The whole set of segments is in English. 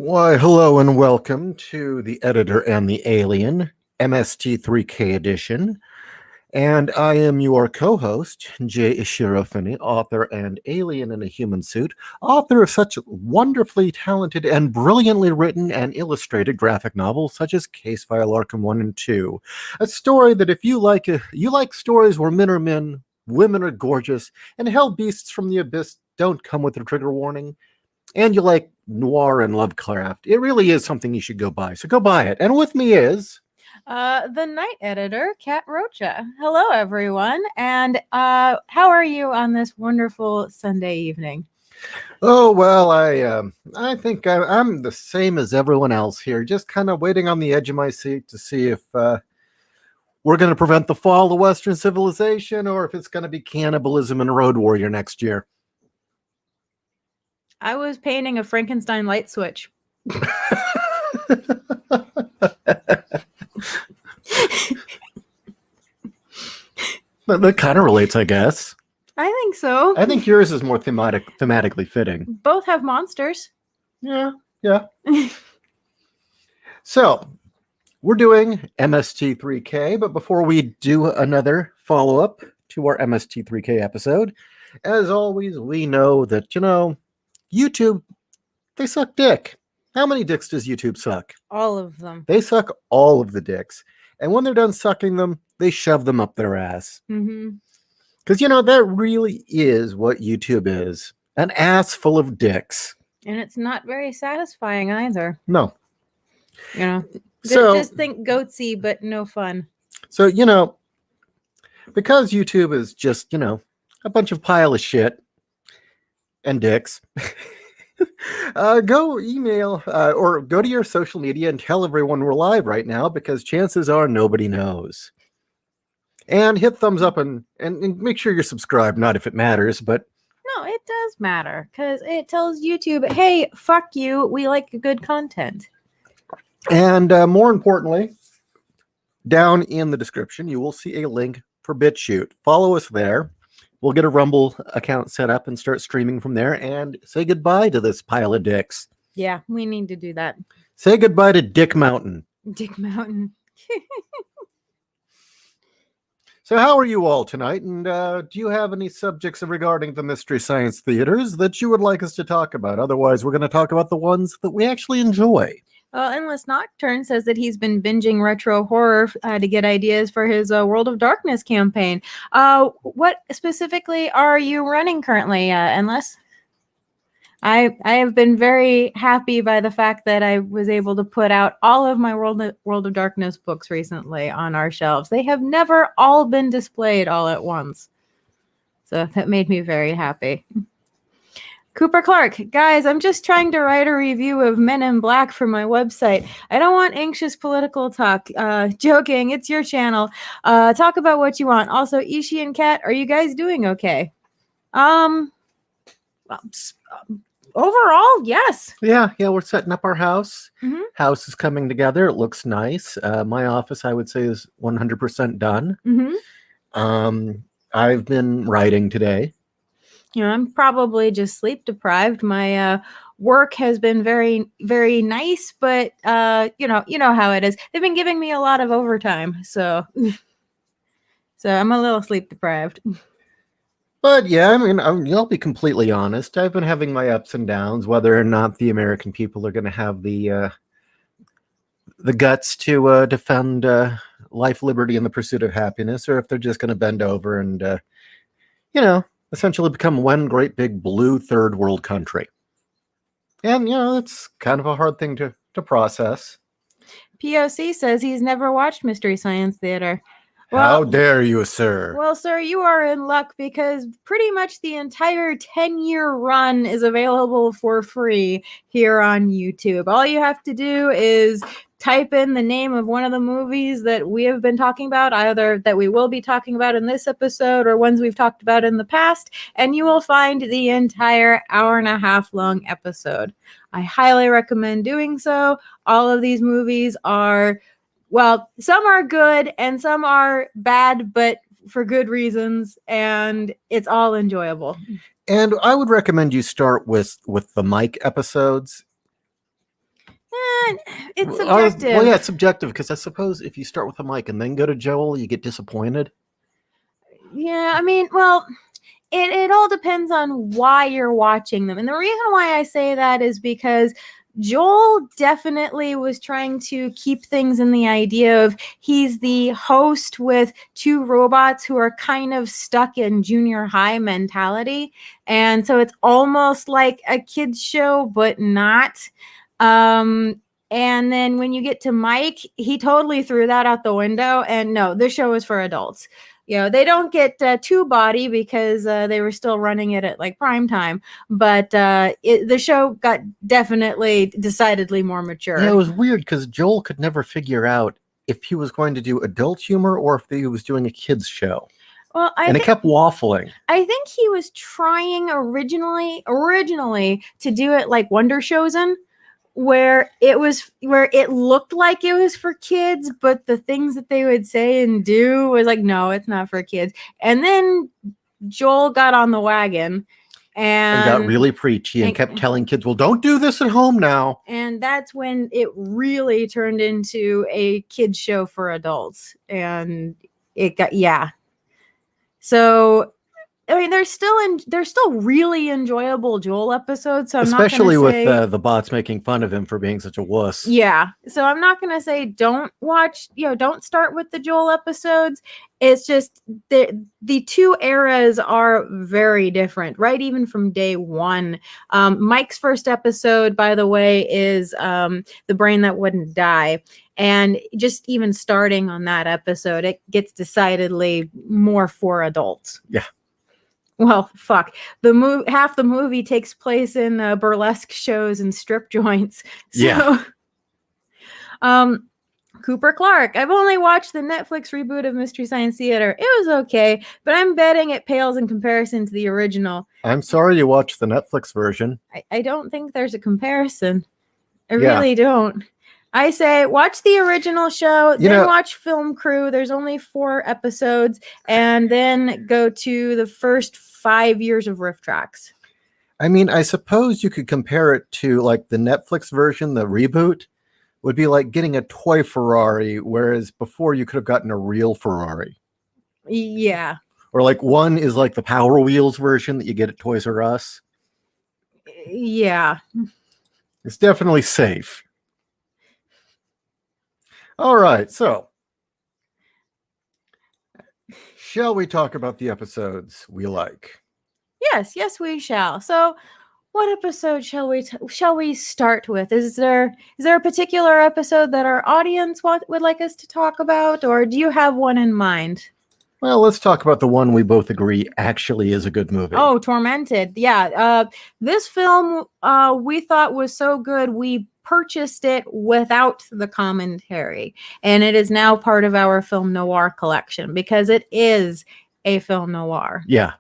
Why, hello and welcome to The Editor and the Alien, MST3K edition. And I am your co-host, J Ishiro Finney, author and alien in a human suit, author of such wonderfully talented and brilliantly written and illustrated graphic novels such as Case File Arkham 1 and 2. A story that if you like stories where men are men, women are gorgeous, and hell beasts from the abyss don't come with a trigger warning, and you like noir and Lovecraft, it really is something you should go buy. So go buy it. And with me is the night editor, Kat Rocha. Hello, everyone. And how are you on this wonderful Sunday evening? Oh, well, I think I'm the same as everyone else here, just kind of waiting on the edge of my seat to see if we're going to prevent the fall of Western civilization or if it's going to be cannibalism and Road Warrior next year. I was painting a Frankenstein light switch. That kind of relates, I guess. I think so. I think yours is more thematically fitting. Both have monsters. Yeah. So, we're doing MST3K, but before we do another follow-up to our MST3K episode, as always, we know that, YouTube, they suck dick. How many dicks does YouTube suck? All of them. They suck all of the dicks. And when they're done sucking them, they shove them up their ass. Mm-hmm. Because, that really is what YouTube is. An ass full of dicks. And it's not very satisfying either. No. Just think goatsy, but no fun. So, because YouTube is just, a bunch of pile of shit and dicks, go email or go to your social media and tell everyone we're live right now, because chances are nobody knows. And hit thumbs up and make sure you're subscribed, not if it matters, but... No, it does matter, because it tells YouTube, hey, fuck you, we like good content. And more importantly, down in the description, you will see a link for BitChute. Follow us there. We'll get a Rumble account set up and start streaming from there and say goodbye to this pile of dicks. Yeah, we need to do that. Say goodbye to Dick Mountain. Dick Mountain. So how are you all tonight? And do you have any subjects regarding the Mystery Science Theaters that you would like us to talk about? Otherwise, we're going to talk about the ones that we actually enjoy. Endless Nocturne says that he's been binging retro horror to get ideas for his World of Darkness campaign. What specifically are you running currently, Endless? I have been very happy by the fact that I was able to put out all of my World of Darkness books recently on our shelves. They have never all been displayed all at once. So that made me very happy. Cooper Clark, guys, I'm just trying to write a review of Men in Black for my website. I don't want anxious political talk. Joking, it's your channel. Talk about what you want. Also, Ishii and Kat, are you guys doing okay? Overall, yes. Yeah, we're setting up our house. Mm-hmm. House is coming together. It looks nice. My office, I would say, is 100% done. Mm-hmm. I've been writing today. I'm probably just sleep deprived. My work has been very, very nice, but you know how it is. They've been giving me a lot of overtime, so I'm a little sleep deprived. But yeah, I mean, I'll be completely honest. I've been having my ups and downs, whether or not the American people are going to have the guts to defend life, liberty, and the pursuit of happiness, or if they're just going to bend over and, essentially become one great big blue third world country. And, it's kind of a hard thing to process. POC says he's never watched Mystery Science Theater. Well, how dare you, sir? Well, sir, you are in luck because pretty much the entire 10-year run is available for free here on YouTube. All you have to do is type in the name of one of the movies that we have been talking about, either that we will be talking about in this episode or ones we've talked about in the past, and you will find the entire hour-and-a-half long episode. I highly recommend doing so. All of these movies are... well, some are good and some are bad, but for good reasons, and it's all enjoyable. And I would recommend you start with the Mike episodes. It's Well, subjective. yeah, it's subjective because I suppose if you start with a Mike and then go to Joel, you get disappointed. Yeah, I mean, well, it all depends on why you're watching them. And the reason why I say that is because Joel definitely was trying to keep things in the idea of he's the host with two robots who are kind of stuck in junior high mentality. And so it's almost like a kid's show, but not. And then when you get to Mike, he totally threw that out the window. And no, this show is for adults. You know, they don't get two body because they were still running it at like prime time, but the show got decidedly more mature. Yeah, it was weird because Joel could never figure out if he was going to do adult humor or if he was doing a kids show. Well, and it kept waffling. I think he was trying originally to do it like Wonder Chosen, where it looked like it was for kids, but the things that they would say and do was like, no, it's not for kids. And then Joel got on the wagon and got really preachy and kept telling kids, well, don't do this at home now. And that's when it really turned into a kids show for adults. And it got, yeah. So I mean, they're still really enjoyable Joel episodes. So especially I'm not gonna say, with the bots making fun of him for being such a wuss. Yeah. So I'm not gonna say don't watch. Don't start with the Joel episodes. It's just the two eras are very different, right? Even from day one. Mike's first episode, by the way, is The Brain That Wouldn't Die. And just even starting on that episode, it gets decidedly more for adults. Yeah. Well, fuck. Half the movie takes place in burlesque shows and strip joints. So, yeah. Cooper Clark. I've only watched the Netflix reboot of Mystery Science Theater. It was okay, but I'm betting it pales in comparison to the original. I'm sorry you watched the Netflix version. I don't think there's a comparison. I really don't. I say watch the original show, then watch Film Crew. There's only 4 episodes, and then go to the first 5 years of Riff Tracks. I mean, I suppose you could compare it to like the Netflix version, the reboot would be like getting a toy Ferrari, whereas before you could have gotten a real Ferrari. Yeah. Or like one is like the Power Wheels version that you get at Toys R Us. Yeah. It's definitely safe. All right, so shall we talk about the episodes we like? Yes, we shall. So, what episode shall we start with? Is there a particular episode that our audience would like us to talk about, or do you have one in mind? Well, let's talk about the one we both agree actually is a good movie. Oh, Tormented. Yeah. This film we thought was so good we purchased it without the commentary, and it is now part of our film noir collection because it is a film noir. Yeah.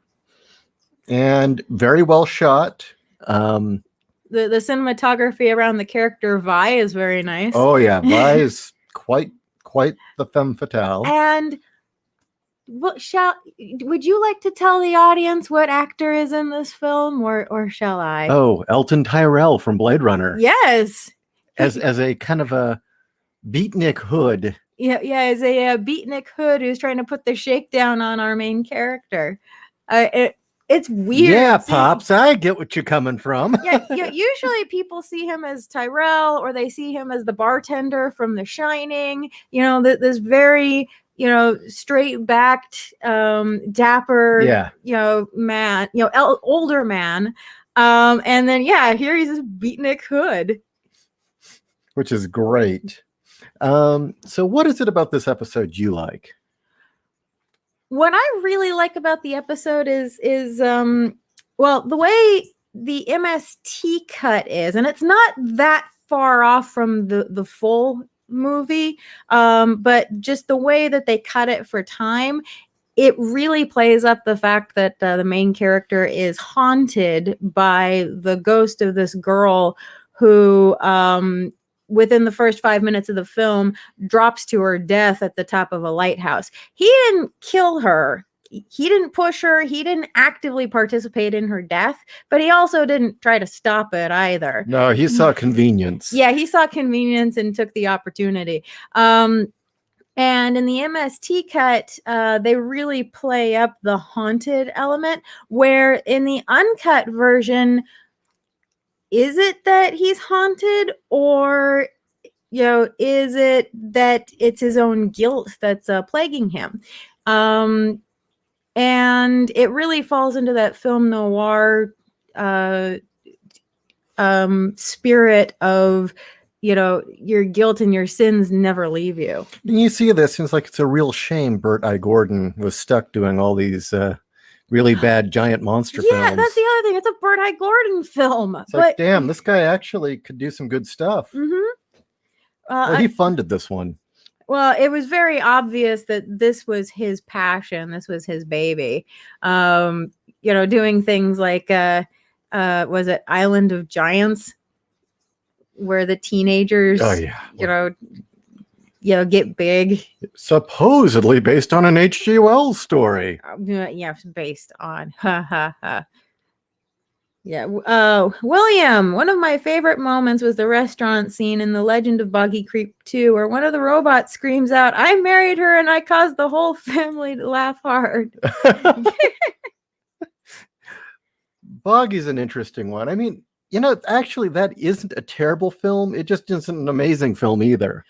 And very well shot. The cinematography around the character Vi is very nice. Oh yeah, Vi is quite the femme fatale. And would you like to tell the audience what actor is in this film, or shall I? Oh, Elton Tyrell from Blade Runner. Yes. As a kind of a beatnik hood. Yeah, as a beatnik hood who's trying to put the shakedown on our main character. It's weird. Yeah, Pops, I get what you're coming from. Yeah, usually people see him as Tyrell, or they see him as the bartender from The Shining. This very straight-backed, dapper, man, older man. And then, here he's this beatnik hood. Which is great. So what is it about this episode you like? What I really like about the episode is the way the MST cut is, and it's not that far off from the full movie, but just the way that they cut it for time, it really plays up the fact that the main character is haunted by the ghost of this girl who within the first 5 minutes of the film drops to her death at the top of a lighthouse. He didn't kill her. he didn't push her. He didn't actively participate in her death, but he also didn't try to stop it either. No, he saw convenience. Yeah, he saw convenience and took the opportunity. And in the MST cut, they really play up the haunted element, where in the uncut version, is it that he's haunted, or is it that it's his own guilt that's plaguing him? And it really falls into that film noir spirit of, your guilt and your sins never leave you. And you see this, it's like it's a real shame Burt I. Gordon was stuck doing all these really bad giant monster films. Yeah, that's the other thing. It's a Burt I. Gordon film. It's like, damn, this guy actually could do some good stuff. Well, he funded this one. Well, it was very obvious that this was his passion. This was his baby. Doing things like, was it Island of Giants, where the teenagers, get big. Supposedly based on an H.G. Wells story. Yeah, based on. Yeah. William, one of my favorite moments was the restaurant scene in The Legend of Boggy Creek 2, where one of the robots screams out, "I married her and I caused the whole family to laugh hard." Boggy's an interesting one. I mean, actually, that isn't a terrible film. It just isn't an amazing film either.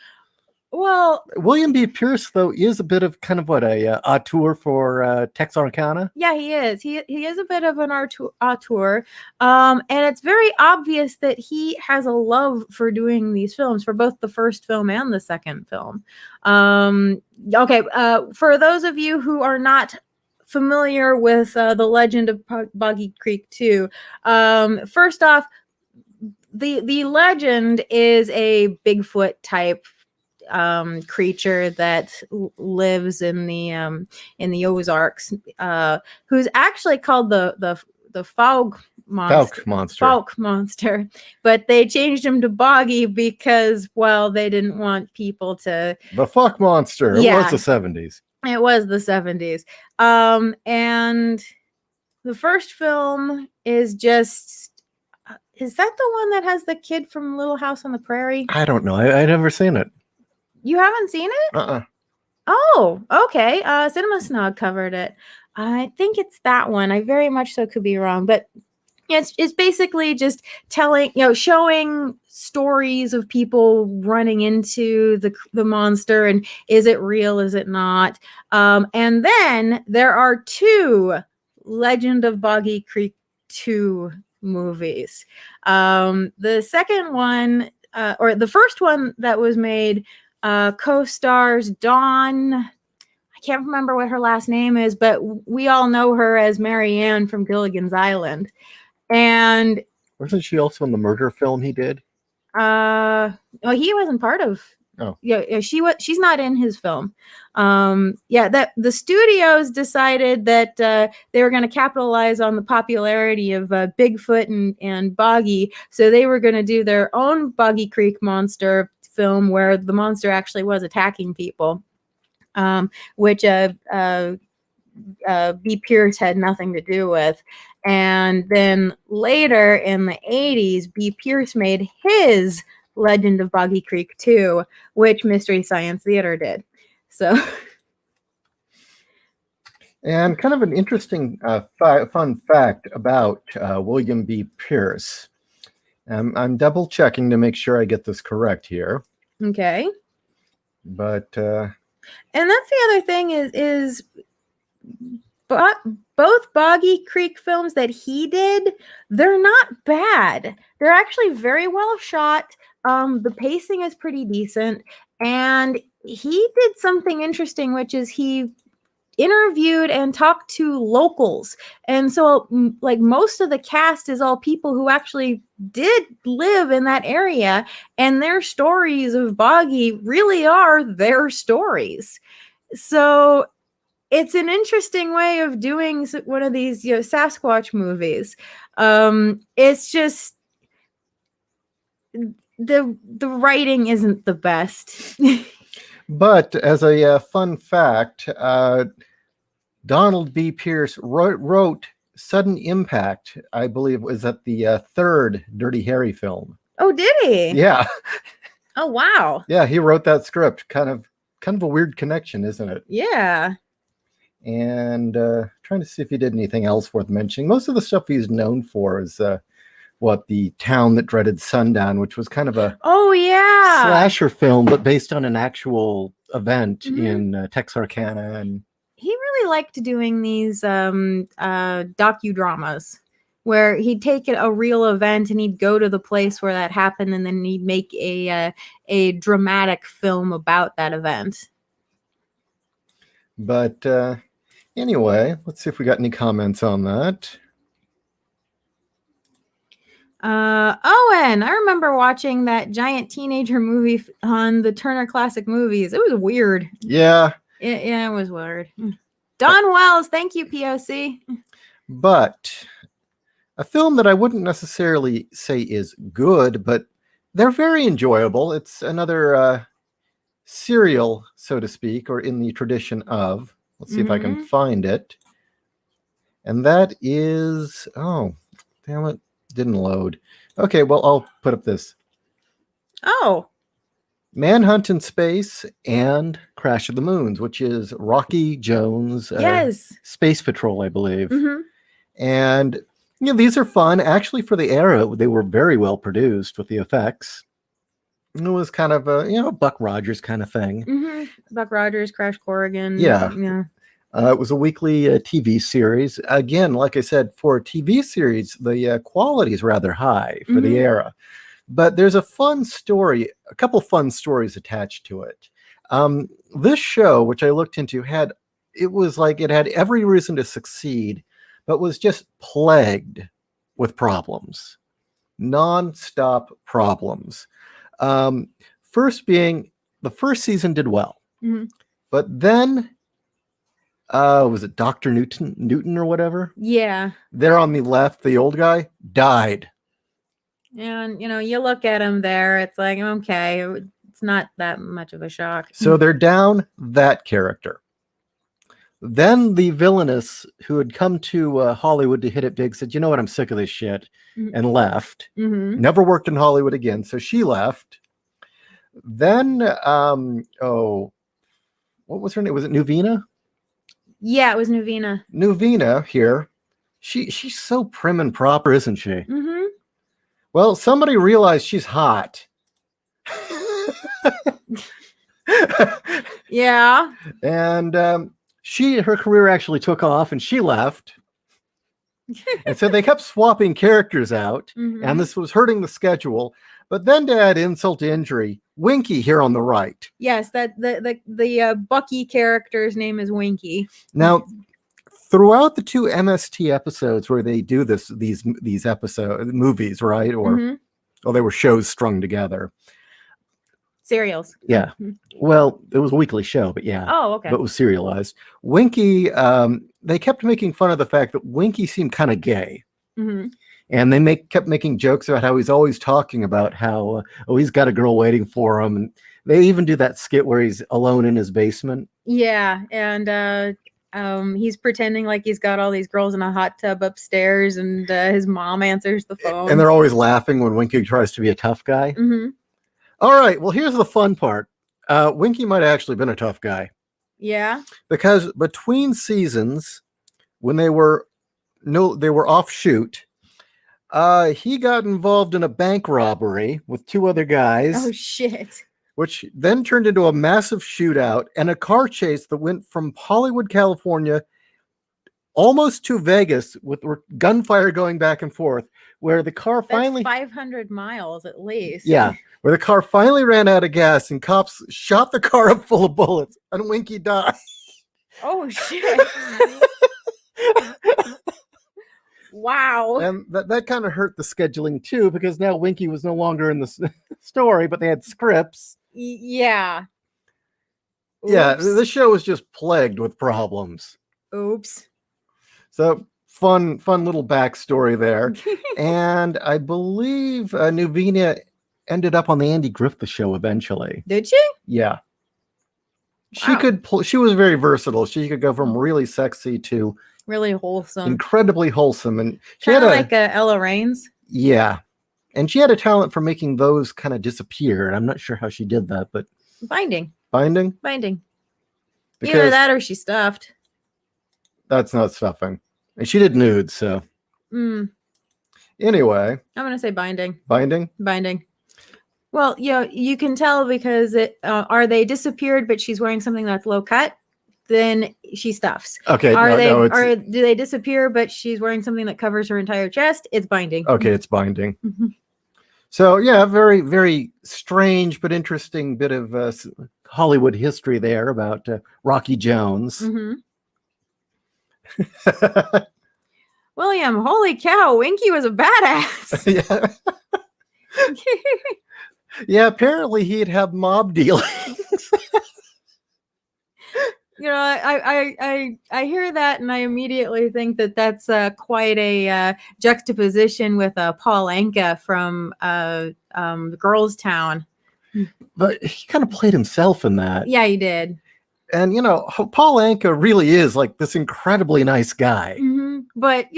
Well, William B. Pierce, though, is a bit of kind of what a auteur for Texarkana. Yeah, he is. He is a bit of an auteur, and it's very obvious that he has a love for doing these films, for both the first film and the second film. Okay, for those of you who are not familiar with The Legend of Boggy Creek 2, first off, the legend is a Bigfoot type creature that lives in the Ozarks, who's actually called the Falk monster, but they changed him to Boggy because, well, they didn't want people to. The Fuck monster. It was the 70s. It was the 70s. And the first film is just, is that the one that has the kid from Little House on the Prairie? I don't know. I've never seen it. You haven't seen it? Oh, okay. Cinema Snog covered it. I think it's that one. I very much so could be wrong, but it's basically just telling, showing stories of people running into the monster, and is it real, is it not? And then there are 2 Legend of Boggy Creek 2 movies. The second one, or the first one that was made, co-stars Dawn. I can't remember what her last name is, but we all know her as Mary Ann from Gilligan's Island. And wasn't she also in the murder film he did? He wasn't part of. Oh, yeah, she's not in his film. That the studios decided that they were going to capitalize on the popularity of Bigfoot and Boggy, so they were going to do their own Boggy Creek monster film where the monster actually was attacking people, which B. Pierce had nothing to do with. And then later in the 80s, B. Pierce made his Legend of Boggy Creek 2, which Mystery Science Theater did. So, and kind of an interesting fun fact about William B. Pierce. I'm double checking to make sure I get this correct here. Okay. But and that's the other thing is both Boggy Creek films that he did, they're not bad. They're actually very well shot. The pacing is pretty decent, and he did something interesting, which is he interviewed and talked to locals. And so, like, most of the cast is all people who actually did live in that area, and their stories of Boggy really are their stories. So it's an interesting way of doing one of these, Sasquatch movies. It's just the writing isn't the best. But as a fun fact, Donald B. Pierce wrote Sudden Impact, I believe was at the third Dirty Harry film. Oh, did he? Yeah. Oh, wow. Yeah, he wrote that script. Kind of a weird connection, isn't it? Yeah. And trying to see if he did anything else worth mentioning. Most of the stuff he's known for is the Town That Dreaded Sundown, which was kind of a slasher film, but based on an actual event in Texarkana. And he really liked doing these docudramas where he'd take a real event and he'd go to the place where that happened, and then he'd make a dramatic film about that event. But anyway, let's see if we got any comments on that. Owen, I remember watching that giant teenager movie on the Turner Classic Movies. It was weird. Yeah. Yeah, it was weird. Don Wells, thank you, POC. But a film that I wouldn't necessarily say is good, but they're very enjoyable. It's another serial, so to speak, or in the tradition of. Let's see if I can find it. And that is, oh, damn it, didn't load. Okay, well, I'll put up this. Oh. Manhunt in Space and Crash of the Moons, which is Rocky Jones' Space Patrol, I believe. And these are fun. Actually, for the era, they were very well produced with the effects. It was kind of a Buck Rogers kind of thing. Buck Rogers, Crash Corrigan. Yeah. It was a weekly TV series. Again, like I said, for a TV series, the quality is rather high for the era. But there's a fun story, a couple fun stories attached to it. This show, which I looked into, it had every reason to succeed, but was just plagued with problems. Non-stop problems. First being, the first season did well. But then, was it Dr. Newton or whatever? Yeah. There on the left, the old guy, died. And, you look at him there, it's like, okay, it's not that much of a shock. So they're down that character. Then the villainess who had come to Hollywood to hit it big said, you know what, I'm sick of this shit, and left. Never worked in Hollywood again, so she left. Then, what was her name? Was it Nuvina? Yeah, it was Nuvina. Nuvina here. She's so prim and proper, isn't she? Well, somebody realized she's hot. Yeah. And her career actually took off and she left. And so they kept swapping characters out, and this was hurting the schedule. But then to add insult to injury, Winky here on the right. Yes, that the Bucky character's name is Winky. Now, throughout the two MST episodes where they do these episode movies, right? Or they were shows strung together. Serials. Yeah. Well, it was a weekly show, but yeah. Oh, okay. But it was serialized. Winky, they kept making fun of the fact that Winky seemed kind of gay. And they kept making jokes about how he's always talking about how, he's got a girl waiting for him. And they even do that skit where he's alone in his basement. Yeah. And he's pretending like he's got all these girls in a hot tub upstairs, and his mom answers the phone. And they're always laughing when Winky tries to be a tough guy. All right. Well, here's the fun part. Winky might have actually been a tough guy. Yeah. Because between seasons, when they were off shoot, he got involved in a bank robbery with two other guys. Oh, shit. Which then turned into a massive shootout and a car chase that went from Hollywood, California, almost to Vegas, with gunfire going back and forth, where the car finally... That's 500 miles at least. Yeah, where the car finally ran out of gas and cops shot the car up full of bullets and Winky died. Oh, shit. Wow. And that kind of hurt the scheduling too, because now Winky was no longer in the story, but they had scripts. Yeah. Oops. Yeah, the show was just plagued with problems. Oops. So fun little backstory there. And I believe Nuvina ended up on the Andy Griffith show eventually. Did she? Yeah. She Wow. could. She was very versatile. She could go from really sexy to Really wholesome. incredibly wholesome, and she Kind had of a like Ella Raines. yeah, and she had a talent for making those kind of disappear. And I'm not sure how she did that, but Binding. binding Either because that or she stuffed. that's not stuffing, and she did nudes. So anyway, I'm going to say binding. binding. Well, you can tell because are they disappeared, but she's wearing something that's low cut, then she stuffs. Okay, Do they disappear, but she's wearing something that covers her entire chest? It's binding. Okay, it's binding. So yeah, very, very strange but interesting bit of Hollywood history there about Rocky Jones. William, holy cow, Winky was a badass. Yeah. Yeah, apparently he'd have mob dealings. I hear that and I immediately think that that's quite a juxtaposition with Paul Anka from Girls Town. But he kind of played himself in that. Yeah, he did. And Paul Anka really is like this incredibly nice guy. But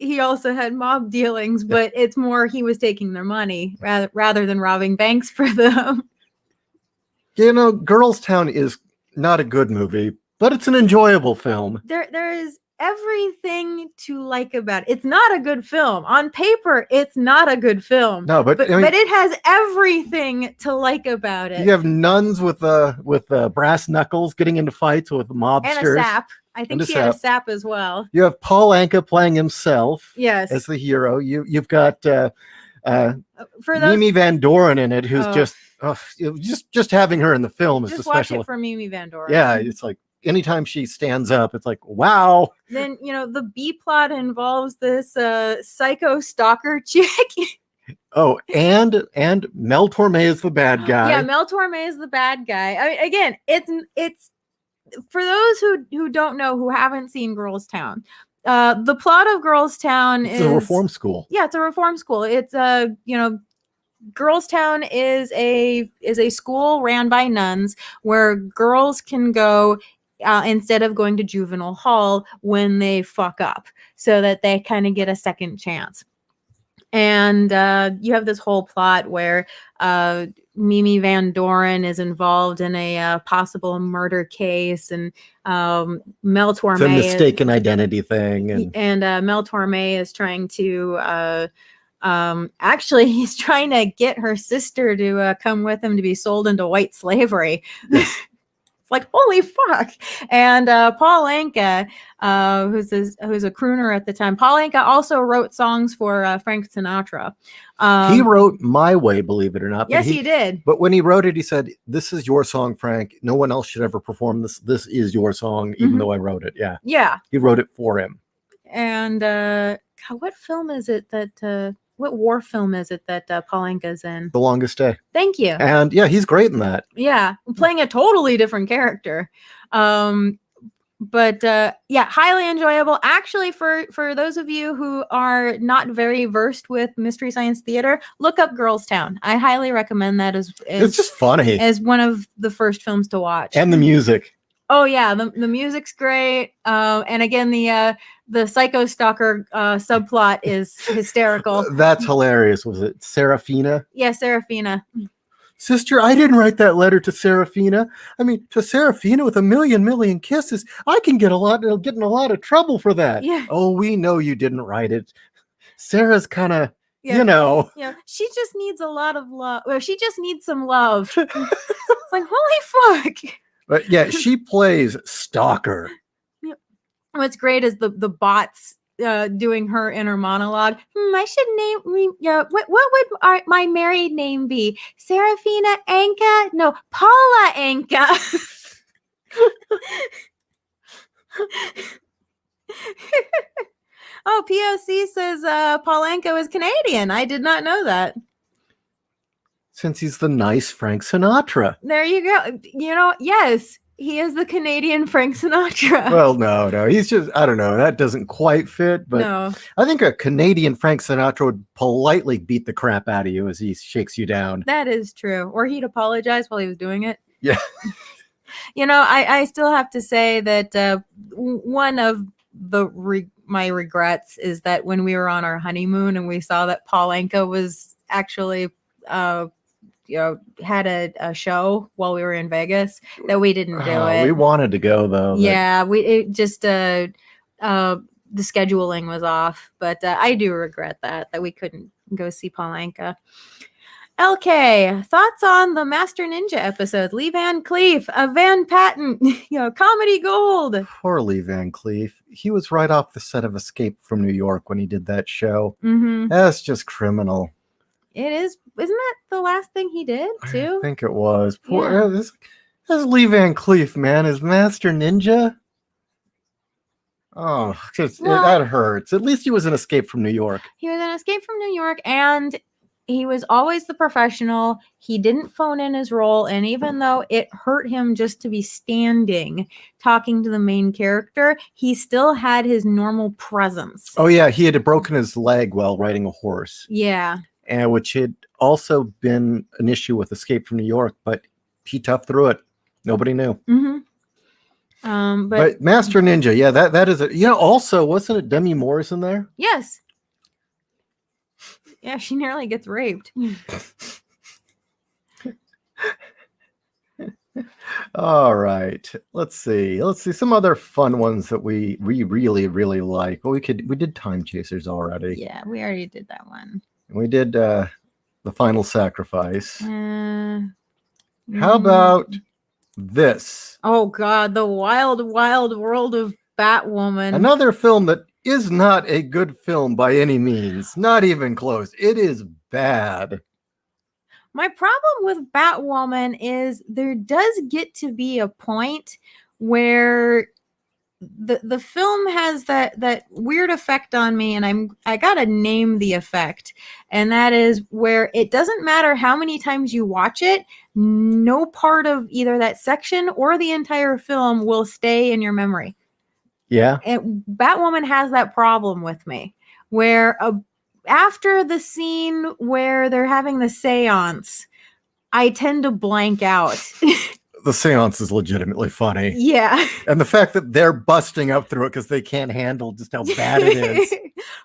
he also had mob dealings, but it's more he was taking their money rather than robbing banks for them. Girls Town is not a good movie, but it's an enjoyable film. There is everything to like about it. It's not a good film. On paper, it's not a good film. No, but it has everything to like about it. You have nuns with brass knuckles getting into fights with mobsters. And a sap. I think she had a sap as well. You have Paul Anka playing himself. Yes. As the hero. You've got for Mimi Van Doren in it, who's just having her in the film is just the special. Watch it for Mimi Van Doren. Yeah, it's like anytime she stands up, it's like wow. Then the B plot involves this psycho stalker chick. Oh, and Mel Torme is the bad guy. Yeah, Mel Torme is the bad guy. I mean, again, it's for those who don't know, who haven't seen Girls Town. The plot of Girls Town is a reform school. Yeah, it's a reform school. It's Girls Town is a school ran by nuns where girls can go instead of going to juvenile hall when they fuck up, so that they kind of get a second chance. And you have this whole plot where Mimi Van Doren is involved in a possible murder case, and Mel Torme it's a mistaken identity thing, and Mel Torme is trying to actually he's trying to get her sister to come with him to be sold into white slavery. It's like, holy fuck. And Paul Anka, who's a crooner at the time. Paul Anka also wrote songs for Frank Sinatra. He wrote My Way, believe it or not. Yes, he did. But when he wrote it, he said, "This is your song, Frank. No one else should ever perform this. This is your song, even though I wrote it." Yeah. Yeah. He wrote it for him. And what film is it that what war film is it that Paul Anka's in? The Longest Day. Thank you. And yeah, he's great in that. Yeah, playing a totally different character. But highly enjoyable. Actually, for those of you who are not very versed with Mystery Science Theater, look up Girls Town. I highly recommend that as it's just funny. As one of the first films to watch. And the music. Oh yeah, the music's great. And again, the psycho stalker subplot is hysterical. That's hilarious. Was it Serafina? Yeah, Serafina. Sister, I didn't write that letter to Serafina. I mean, to Serafina with a million kisses. I can get in a lot of trouble for that. Yeah. Oh, we know you didn't write it. Sarah's kind of, Yeah, she just needs a lot of love. Well, she just needs some love. It's like, holy fuck. But yeah, she plays stalker. Yeah. What's great is the bots doing her inner monologue. I should name me. Yeah, what would my married name be? Serafina Anka? No, Paula Anka. Oh, POC says Paul Anka is Canadian. I did not know that. Since he's the nice Frank Sinatra. There you go. Yes, he is the Canadian Frank Sinatra. Well, no. He's just, I don't know. That doesn't quite fit. But no. I think a Canadian Frank Sinatra would politely beat the crap out of you as he shakes you down. That is true. Or he'd apologize while he was doing it. Yeah. I still have to say that one of my regrets is that when we were on our honeymoon and we saw that Paul Anka was actually had a show while we were in Vegas, that we didn't do it. We wanted to go though. Yeah, it just the scheduling was off, but I do regret that we couldn't go see Paul Anka. LK, thoughts on the Master Ninja episode? Lee Van Cleef, Van Patten, comedy gold. Poor Lee Van Cleef. He was right off the set of Escape from New York when he did that show. Mm-hmm. That's just criminal. It is. Isn't that the last thing he did too? I think it was. Poor this Lee Van Cleef, man. His Master Ninja. Oh, that hurts. At least he was in Escape from New York. He was in Escape from New York, and he was always the professional. He didn't phone in his role, and even though it hurt him just to be standing talking to the main character, he still had his normal presence. Oh yeah, he had broken his leg while riding a horse. Yeah. And which had also been an issue with Escape from New York, but he toughed through it. Nobody knew. Mm-hmm. But Master Ninja, yeah, that is it. Also, wasn't it Demi Moore's in there? Yes. Yeah, she nearly gets raped. All right. Let's see some other fun ones that we really, really like. Well, we did Time Chasers already. Yeah, we already did that one. We did The Final Sacrifice. How How about this? Oh God, the wild, wild world of Batwoman. Another film that is not a good film by any means. Not even close. It is bad. My problem with Batwoman is there does get to be a point where the film has that weird effect on me, and I gotta name the effect, and that is where it doesn't matter how many times you watch it, no part of either that section or the entire film will stay in your memory. Yeah. And Batwoman has that problem with me, where after the scene where they're having the seance, I tend to blank out. The seance is legitimately funny. Yeah. And the fact that they're busting up through it because they can't handle just how bad it is.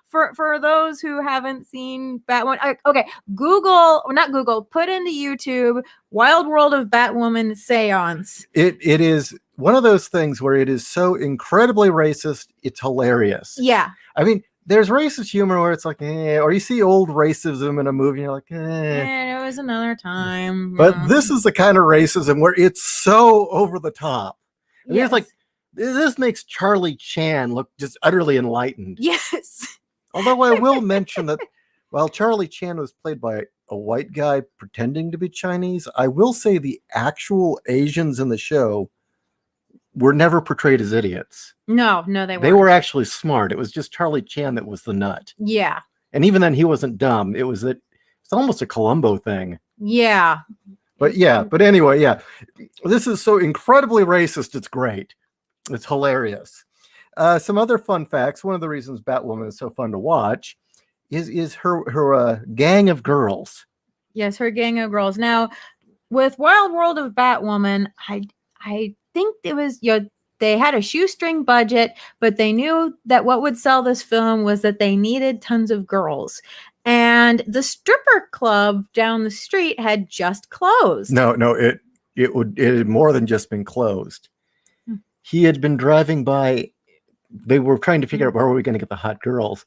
For those who haven't seen Batwoman, okay, put into YouTube Wild World of Batwoman seance. It is one of those things where it is so incredibly racist, it's hilarious. Yeah. I mean, there's racist humor where it's like, or you see old racism in a movie, and you're like, it was another time. But this is the kind of racism where it's so over the top. And Yes. it's like, this makes Charlie Chan look just utterly enlightened. Yes. Although I will mention that while Charlie Chan was played by a white guy pretending to be Chinese, I will say the actual Asians in the show were never portrayed as idiots. No, they weren't. They were actually smart. It was just Charlie Chan that was the nut. Yeah. And even then, he wasn't dumb. It's almost a Columbo thing. Yeah. But anyway, yeah. This is so incredibly racist. It's great. It's hilarious. Some other fun facts. One of the reasons Batwoman is so fun to watch is her gang of girls. Yes, her gang of girls. Now, with Wild World of Batwoman, I think it was, they had a shoestring budget, but they knew that what would sell this film was that they needed tons of girls. And the stripper club down the street had just closed. No, it had more than just been closed. He had been driving by. They were trying to figure out where were we going to get the hot girls.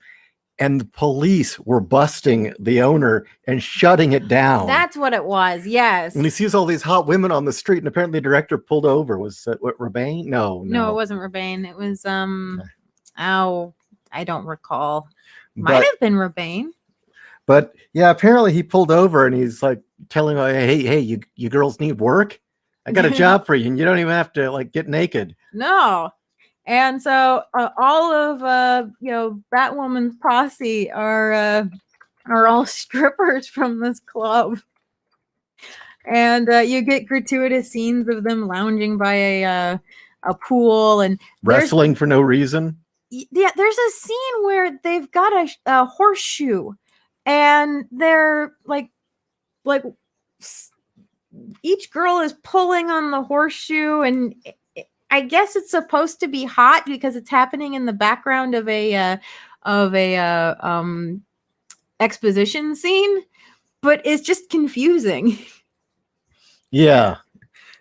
And the police were busting the owner and shutting it down. That's what it was, yes. And he sees all these hot women on the street, and apparently the director pulled over. Was that what, Rebane? No, it wasn't Rebane. It was I don't recall. Might have been Rebane. But yeah, apparently he pulled over and he's like telling her, hey, you girls need work? I got a job for you, and you don't even have to like get naked. No. And so all of Batwoman's posse are all strippers from this club, and you get gratuitous scenes of them lounging by a pool and wrestling for no reason. Yeah, there's a scene where they've got a horseshoe, and they're like each girl is pulling on the horseshoe, and I guess it's supposed to be hot because it's happening in the background of a exposition scene, but it's just confusing. Yeah.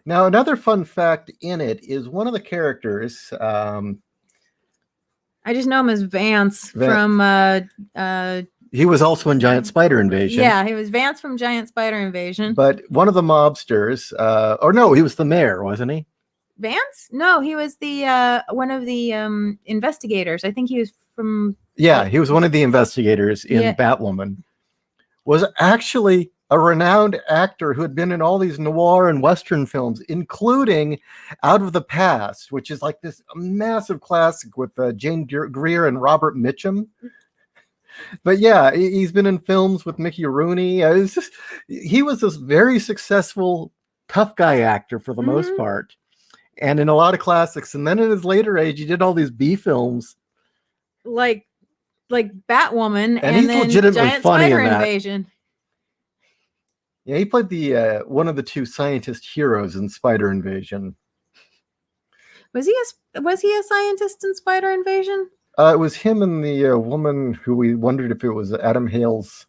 Now, another fun fact in it is one of the characters. I just know him as Vance from. He was also in Giant Spider Invasion. Yeah, he was Vance from Giant Spider Invasion. But one of the mobsters, or no, he was the mayor, wasn't he? Vance? No, he was the one of the investigators. I think he was from. Yeah, he was one of the investigators in Batwoman. Was actually a renowned actor who had been in all these noir and Western films, including Out of the Past, which is like this massive classic with Jane Greer and Robert Mitchum. But yeah, he's been in films with Mickey Rooney. He was this very successful tough guy actor for the most part, and in a lot of classics. And then in his later age, he did all these B films, like Batwoman, and he's then legitimately Giant funny Spider in that. Invasion. Yeah, he played the one of the two scientist heroes in Spider Invasion. Was he a scientist in Spider Invasion? It was him and the woman who we wondered if it was Adam Hale's.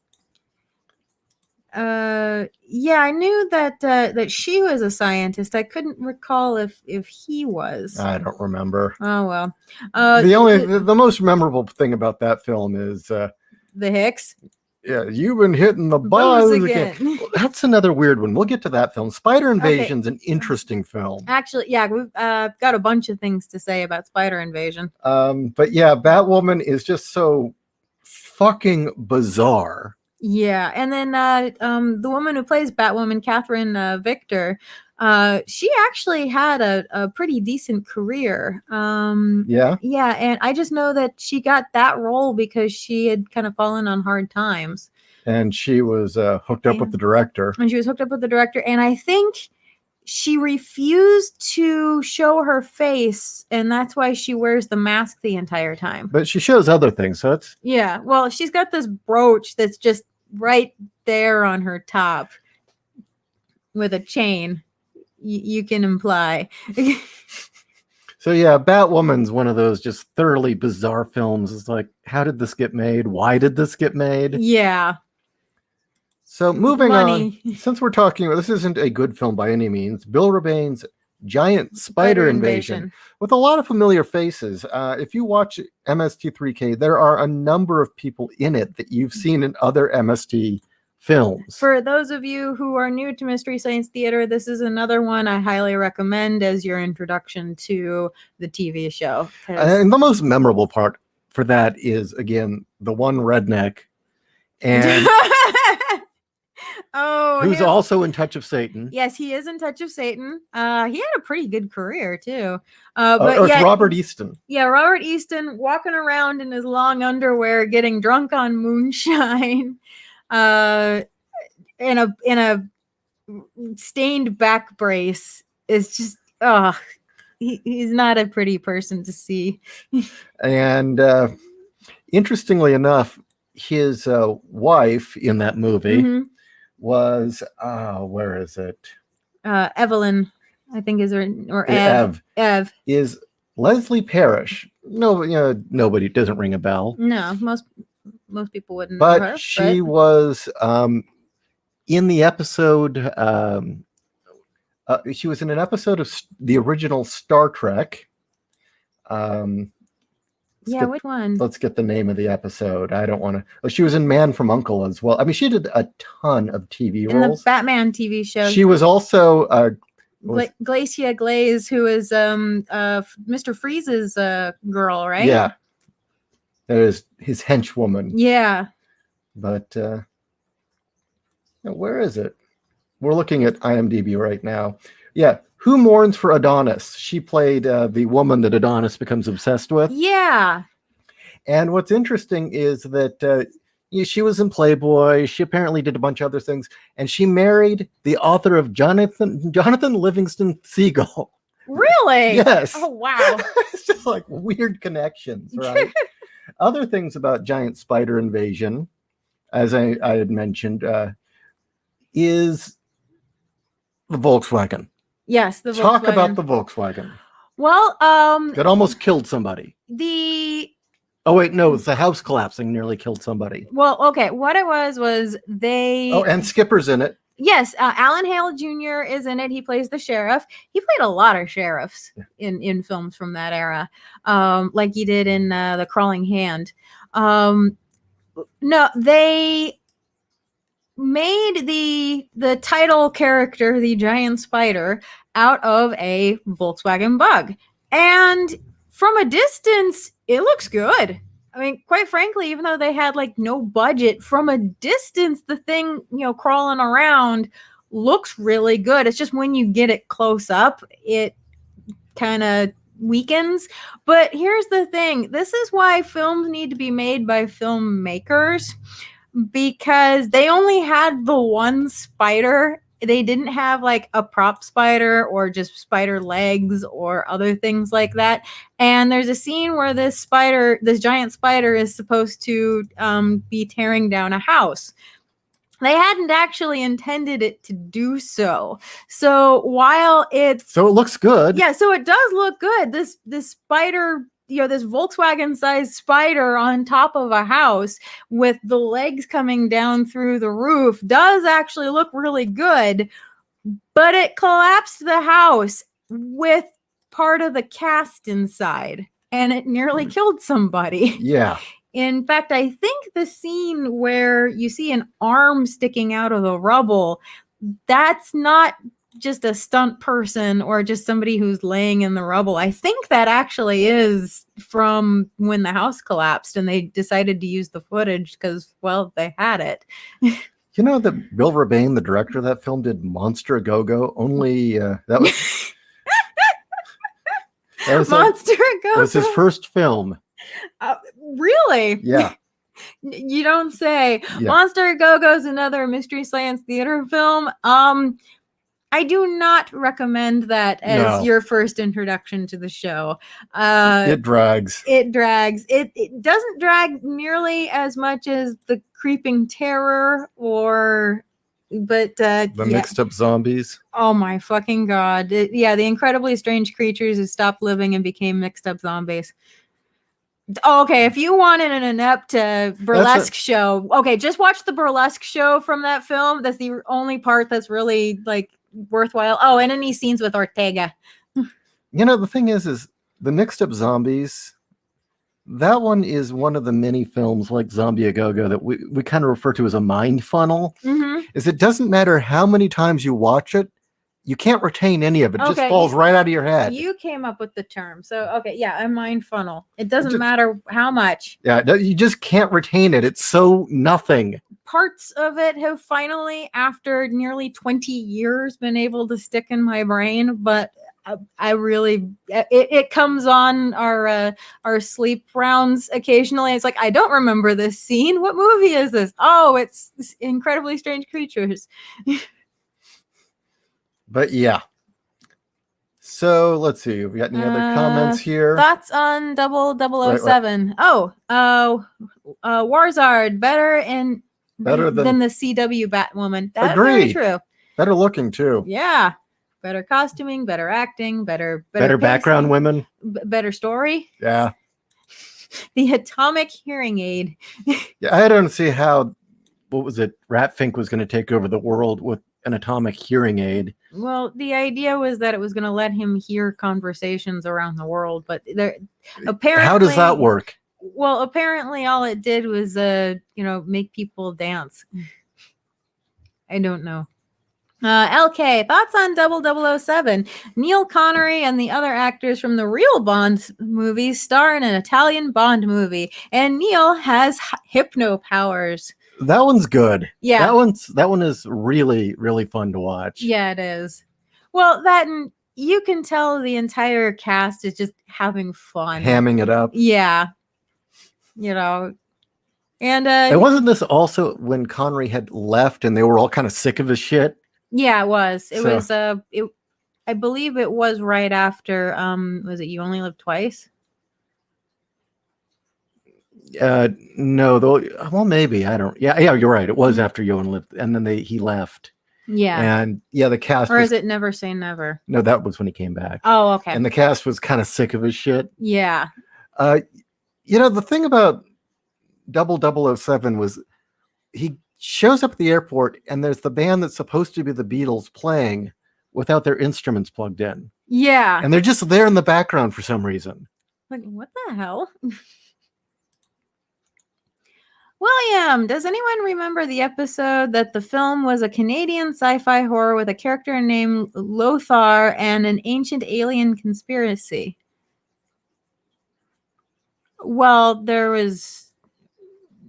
Yeah, I knew that she was a scientist. I couldn't recall if he was. I don't remember. Oh well. The most memorable thing about that film is the Hicks. Yeah, you've been hitting the buzz again. That's another weird one. We'll get to that film. Spider Invasion's an interesting film. Actually, yeah, we've got a bunch of things to say about Spider Invasion. But yeah, Batwoman is just so fucking bizarre. Yeah, and then the woman who plays Batwoman, Catherine Victor, she actually had a pretty decent career. Yeah, and I just know that she got that role because she had kind of fallen on hard times. And she was hooked up with the director. And I think she refused to show her face, and that's why she wears the mask the entire time. But she shows other things, so it's... Yeah, well, she's got this brooch that's just right there on her top with a chain. You can imply. So yeah, Batwoman's one of those just thoroughly bizarre films. It's like, how did this get made? Why did this get made? Yeah. So moving on, since we're talking about, this isn't a good film by any means, Bill Rebane's Giant Spider Invasion, with a lot of familiar faces. If you watch MST3K, there are a number of people in it that you've seen in other MST films. For those of you who are new to Mystery Science Theater, this is another one I highly recommend as your introduction to the TV show. And the most memorable part for that is, again, the one redneck, and who's also in Touch of Satan. Yes, he is in Touch of Satan. He had a pretty good career too. It's Robert Easton. Yeah, Robert Easton walking around in his long underwear, getting drunk on moonshine. In a stained back brace is just he's not a pretty person to see. And interestingly enough, his wife in that movie was where is it? Evelyn, I think is her, or Ev. Ev is Leslie Parrish. No, nobody, doesn't ring a bell. No, most people wouldn't know her, she was in the episode she was in an episode of the original Star Trek. Which one? Let's get the name of the episode. I don't want to. She was in Man from U.N.C.L.E. as well. I mean, she did a ton of TV roles. In the Batman TV show. She was also Glacia Glaze, who is Mr. Freeze's girl, right? Yeah. That is his henchwoman. Yeah. But where is it? We're looking at IMDb right now. Yeah. Who Mourns for Adonis? She played the woman that Adonis becomes obsessed with. Yeah. And what's interesting is that she was in Playboy. She apparently did a bunch of other things. And she married the author of Jonathan Livingston Seagull. Really? Yes. Oh, wow. It's just like weird connections, right? Other things about Giant Spider Invasion, as I had mentioned, is The Volkswagen. Yes, the Talk Volkswagen. about the Volkswagen. Well, That almost killed somebody. Oh wait, no, it's the house collapsing nearly killed somebody. Well, okay, what it was they. Oh, and Skipper's in it. Yes, Alan Hale Jr. is in it. He plays the sheriff. He played a lot of sheriffs in films from that era, like he did in The Crawling Hand. No, they made the title character, the giant spider, out of a Volkswagen Bug, and from a distance, it looks good. I mean, quite frankly, even though they had like no budget, from a distance, the thing, crawling around looks really good. It's just when you get it close up, it kind of weakens. But here's the thing. This is why films need to be made by filmmakers, because they only had the one spider. They didn't have like a prop spider or just spider legs or other things like that. And there's a scene where this giant spider is supposed to be tearing down a house. They hadn't actually intended it to do so. So while it looks good. Yeah, so it does look good. This spider, this Volkswagen-sized spider on top of a house with the legs coming down through the roof does actually look really good, but it collapsed the house with part of the cast inside, and it nearly killed somebody. Yeah. In fact, I think the scene where you see an arm sticking out of the rubble, that's not just a stunt person or just somebody who's laying in the rubble. I think that actually is from when the house collapsed and they decided to use the footage because, well, they had it. You know that Bill Rebane, the director of that film, did Monster Go-Go? Only that was... Monster Go-Go? Was his first film. Really? Yeah. You don't say. Yeah. Monster Go-Go is another Mystery Science Theater film. I do not recommend that as your first introduction to the show. It drags. It drags. It doesn't drag nearly as much as The Creeping Terror the mixed up zombies. Oh my fucking god. The incredibly strange creatures who stopped living and became mixed up zombies. Oh, okay, if you wanted an inept burlesque show, okay, just watch the burlesque show from that film. That's the only part that's really like worthwhile. Oh, and any scenes with Ortega. The thing is the mixed up zombies, that one is one of the many films like Zombie A Go-Go that we kind of refer to as a mind funnel. Mm-hmm. Is it doesn't matter how many times you watch it, you can't retain any of it. It just falls right out of your head. You came up with the term. So, okay, yeah, a mind funnel. It doesn't matter how much. Yeah, you just can't retain it. It's so nothing. Parts of it have finally, after nearly 20 years, been able to stick in my brain, but I really, it comes on our sleep rounds occasionally. It's like, I don't remember this scene. What movie is this? Oh, it's Incredibly Strange Creatures. But yeah. So let's see. Have we got any other comments here? Thoughts on 007? Right. Warzard better than the CW Batwoman. That's very true. Better looking too. Yeah. Better costuming, better acting, better background women. Better story. Yeah. The atomic hearing aid. Yeah, I don't see how, what was it? Ratfink was going to take over the world with an atomic hearing aid. Well, the idea was that it was going to let him hear conversations around the world, but apparently, how does that work? Well, apparently all it did was make people dance. I don't know. LK, thoughts on 007? Neil Connery and the other actors from the real Bond movies star in an Italian Bond movie, and Neil has hypno powers. That one's good. Yeah. That one is really, really fun to watch. Yeah, it is. Well, and you can tell the entire cast is just having fun. Hamming it up. Yeah. And wasn't this also when Connery had left and they were all kind of sick of his shit? Yeah, it was. I believe it was right after was it You Only Live Twice? No, though. Well, maybe I don't. Yeah, you're right. It was after You Only Lived, and then he left. Yeah. And yeah, the cast Or was, is it Never Say Never? no, that was when he came back. Oh, okay. And the cast was kind of sick of his shit. Yeah. The thing about 0007 was he shows up at the airport and there's the band that's supposed to be the Beatles playing without their instruments plugged in. Yeah. And they're just there in the background for some reason. Like, what the hell? William, does anyone remember the episode that the film was a Canadian sci-fi horror with a character named Lothar and an ancient alien conspiracy? Well, there was...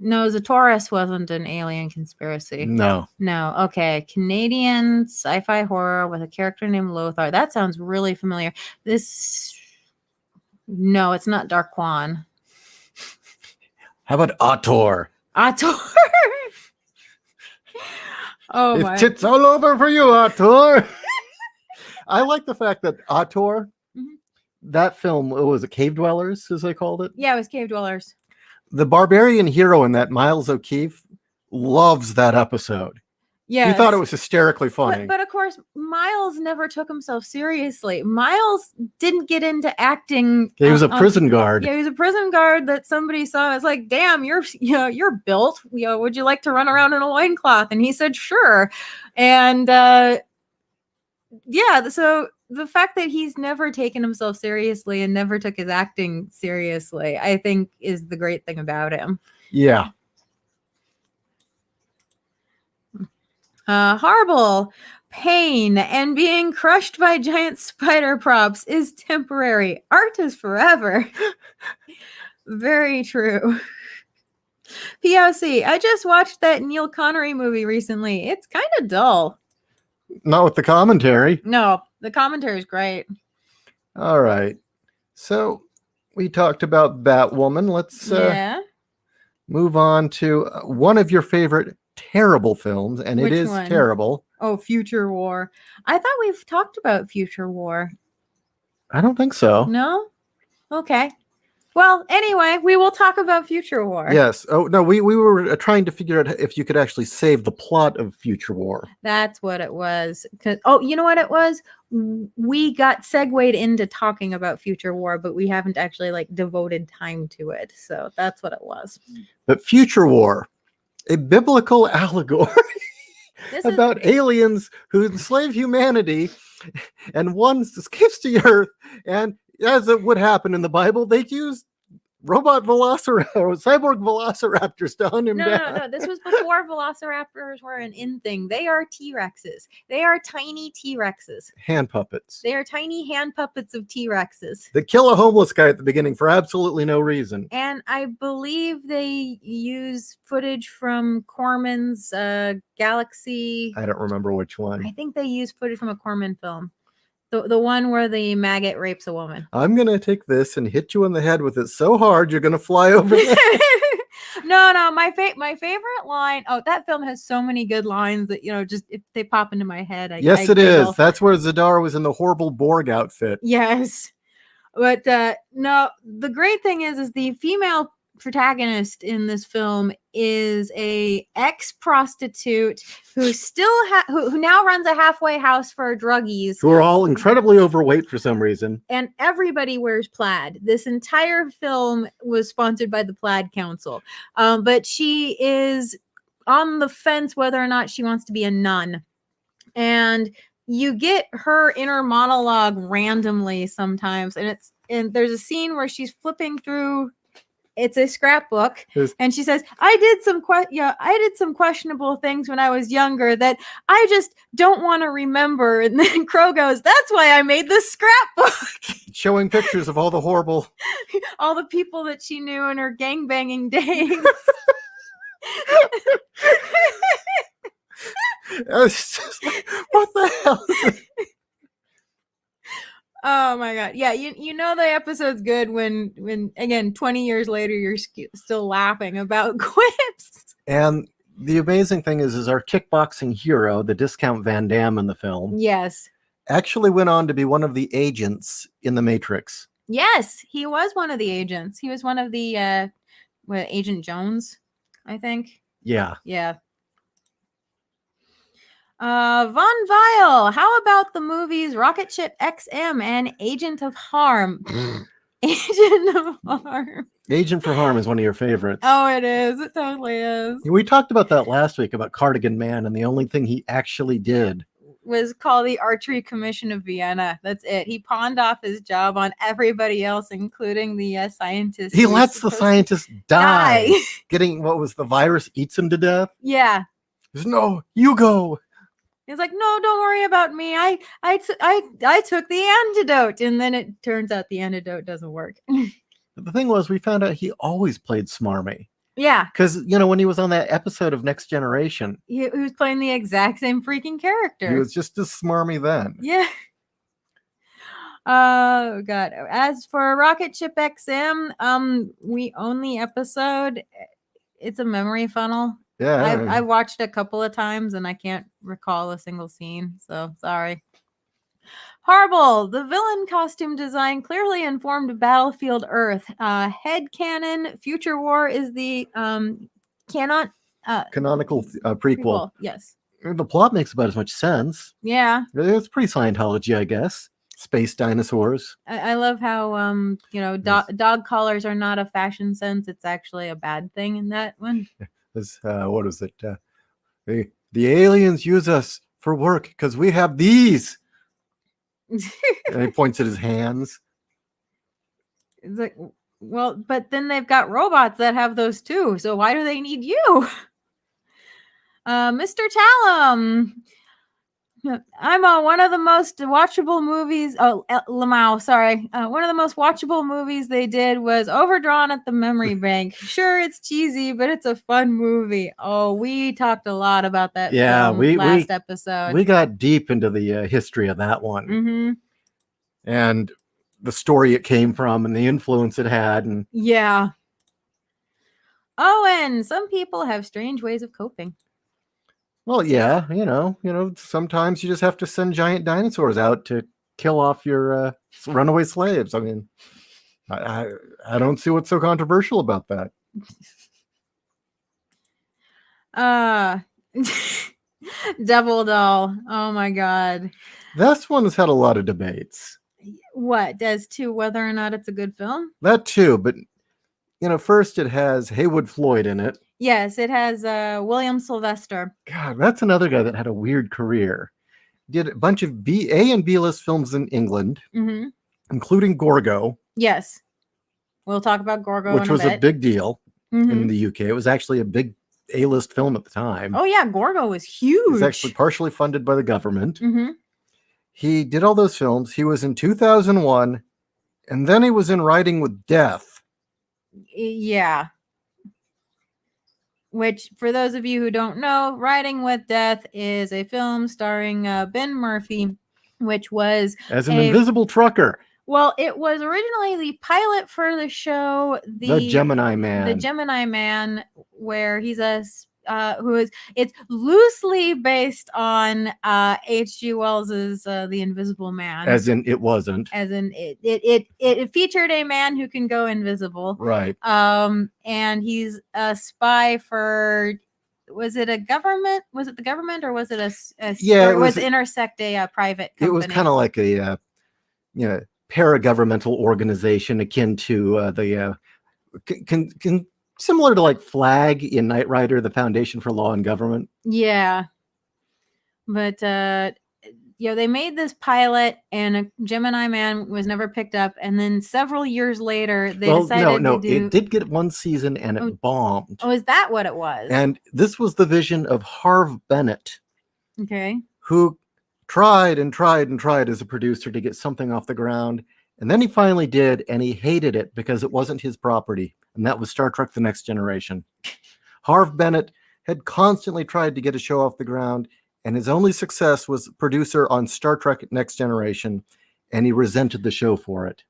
No, Zatorus wasn't an alien conspiracy. No. No, okay. Canadian sci-fi horror with a character named Lothar. That sounds really familiar. No, it's not Darkwan. How about Autor? Ator. Oh my! It's all over for you, Autor. I like the fact that Autor, that film, it was a Cave Dwellers, as they called it. Yeah, it was Cave Dwellers. The barbarian hero in that, Miles O'Keefe, loves that episode. Yeah, he thought it was hysterically funny. But of course, Miles never took himself seriously. Miles didn't get into acting. He was a prison guard. Yeah, he was a prison guard that somebody saw. It's like, damn, you're built. Would you like to run around in a loincloth? And he said, sure. And yeah, so the fact that he's never taken himself seriously and never took his acting seriously, I think, is the great thing about him. Yeah. Horrible pain and being crushed by giant spider props is temporary. Art is forever. Very true. POC, I just watched that Neil Connery movie recently. It's kind of dull. Not with the commentary. No, the commentary is great. All right. So we talked about Batwoman. Let's move on to one of your favorite terrible films, and Which it is one? terrible. Oh, Future War. I thought we've talked about Future War. I don't think so. No? Okay. Well, anyway, we will talk about Future War. Yes. Oh, no, we were trying to figure out if you could actually save the plot of Future War. That's what it was. Oh, you know what it was? We got segued into talking about Future War, but we haven't actually devoted time to it. So that's what it was. But Future War, a biblical allegory about aliens who enslave humanity, and one escapes to Earth, and as it would happen in the Bible, they used cyborg velociraptors to hunt him down. No. This was before velociraptors were an in thing. They are T-Rexes. They are tiny T-Rexes. Hand puppets. They are tiny hand puppets of T-Rexes. That kill a homeless guy at the beginning for absolutely no reason. And I believe they use footage from Corman's Galaxy. I don't remember which one. I think they use footage from a Corman film. The one where the maggot rapes a woman. I'm going to take this and hit you in the head with it so hard you're going to fly over there. No, my favorite line. Oh, that film has so many good lines that, just if they pop into my head. Yes, it is. That's where Zadar was in the horrible Borg outfit. Yes. But no, the great thing is the female protagonist in this film is a ex-prostitute who who now runs a halfway house for druggies, who are all incredibly overweight for some reason, and everybody wears plaid. This entire film was sponsored by the Plaid Council, but she is on the fence whether or not she wants to be a nun, and you get her inner monologue randomly sometimes, and there's a scene where she's flipping through. It's a scrapbook, and she says, I did some questionable things when I was younger that I just don't want to remember. And then Crow goes, that's why I made this scrapbook. Showing pictures of all the people that she knew in her gangbanging days. It's just what the hell? Oh my god. Yeah, you know the episode's good when again 20 years later you're still laughing about quips. And the amazing thing is our kickboxing hero, the Discount Van Damme in the film, yes, actually went on to be one of the agents in the Matrix. Yes, he was one of the agents. He was one of the Agent Jones, I think. Yeah. Yeah. Von Vile, how about the movies Rocket Ship XM and Agent of Harm? Agent of Harm. Agent for Harm is one of your favorites. Oh, it is. It totally is. We talked about that last week about Cardigan Man, and the only thing he actually did was called the Archery Commission of Vienna. That's it. He pawned off his job on everybody else, including the scientists. He lets the scientists die. Getting, what was the virus eats him to death? Yeah. There's no, you go. He's like, no, don't worry about me. I took the antidote. And then it turns out the antidote doesn't work. But the thing was, we found out he always played smarmy. Yeah. Because, you know, when he was on that episode of Next Generation, he was playing the exact same freaking character. He was just as smarmy then. Yeah. Oh, God. As for Rocket Ship XM, we own the episode. It's a memory funnel. Yeah. I watched a couple of times and I can't recall a single scene. So sorry. Horrible. The villain costume design clearly informed Battlefield Earth. Headcanon Future War is the canonical prequel. Yes. The plot makes about as much sense. Yeah. It's pretty Scientology, I guess. Space dinosaurs. I love how dog collars are not a fashion sense. It's actually a bad thing in that one. What is it? The aliens use us for work because we have these. And he points at his hands. It's like, well, but then they've got robots that have those too. So why do they need you? Mr. Talum. I'm one of the most watchable movies. Oh, Lamau, sorry. One of the most watchable movies they did was Overdrawn at the Memory Bank. Sure, it's cheesy, but it's a fun movie. Oh, we talked a lot about that last episode. We got deep into the history of that one. Mm-hmm. And the story it came from and the influence it had. And yeah. Oh, and some people have strange ways of coping. Well, yeah, you know, sometimes you just have to send giant dinosaurs out to kill off your runaway slaves. I mean, I don't see what's so controversial about that. Devil Doll. Oh my God. This one has had a lot of debates. What, as to whether or not it's a good film? That too, but you know, first it has Haywood Floyd in it. Yes, it has William Sylvester. God, that's another guy that had a weird career. Did a bunch of A and B list films in England, including Gorgo. Yes, we'll talk about Gorgo, which was a big deal in the UK. It was actually a big A-list film at the time. Oh yeah, Gorgo was huge. It was actually partially funded by the government. He did all those films. He was in 2001, and then he was in Riding with Death. Yeah. Which, for those of you who don't know, Riding with Death is a film starring Ben Murphy, which was as an invisible trucker. Well, it was originally the pilot for the show, the Gemini Man. The Gemini Man, where he's it's loosely based on H.G. Wells's The Invisible Man. As in, it wasn't. As in, it featured a man who can go invisible. Right. And he's a spy for. Was it a government? Was it the government, or was it yeah? It was Intersect, a private company? It was kind of like a paragovernmental organization akin to similar to like Flag in Knight Rider, the Foundation for Law and Government. Yeah. But, they made this pilot and a Gemini Man was never picked up. And then several years later, they decided to do... it did get one season and it bombed. Oh, is that what it was? And this was the vision of Harve Bennett. Okay. Who tried and tried and tried as a producer to get something off the ground. And then he finally did, and he hated it because it wasn't his property. And that was Star Trek: The Next Generation. Harve Bennett had constantly tried to get a show off the ground, and his only success was producer on Star Trek: Next Generation, and he resented the show for it.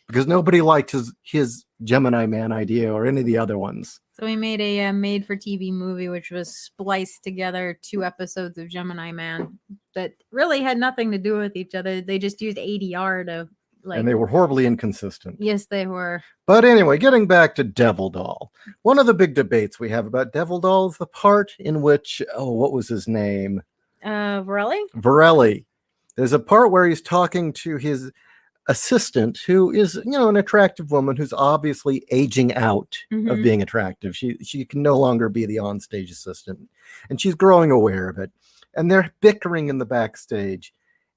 Because nobody liked his Gemini Man idea or any of the other ones. So he made a made-for-TV movie, which was spliced together 2 episodes of Gemini Man that really had nothing to do with each other. They just used ADR to Like, and they were horribly inconsistent. yes, they were. But anyway, getting back to Devil Doll. One of the big debates we have about Devil Doll is the part in which, what was his name? Varelli? Varelli. There's a part where he's talking to his assistant, who is, an attractive woman who's obviously aging out of being attractive. She can no longer be the onstage assistant, and she's growing aware of it. And they're bickering in the backstage.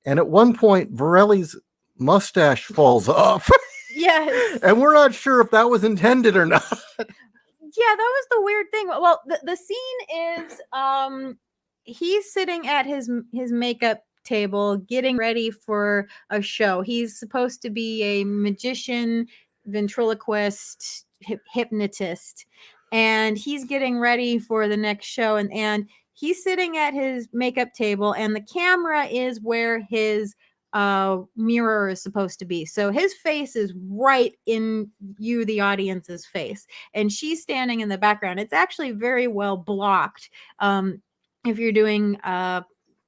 And at one point, Varelli's mustache falls off. Yes. And we're not sure if that was intended or not. Yeah, that was the weird thing. Well, the scene is he's sitting at his makeup table getting ready for a show. He's supposed to be a magician, ventriloquist, hypnotist, and he's getting ready for the next show, and he's sitting at his makeup table, and the camera is where his mirror is supposed to be. So his face is right in the audience's face, and she's standing in the background. It's actually very well blocked. If you're doing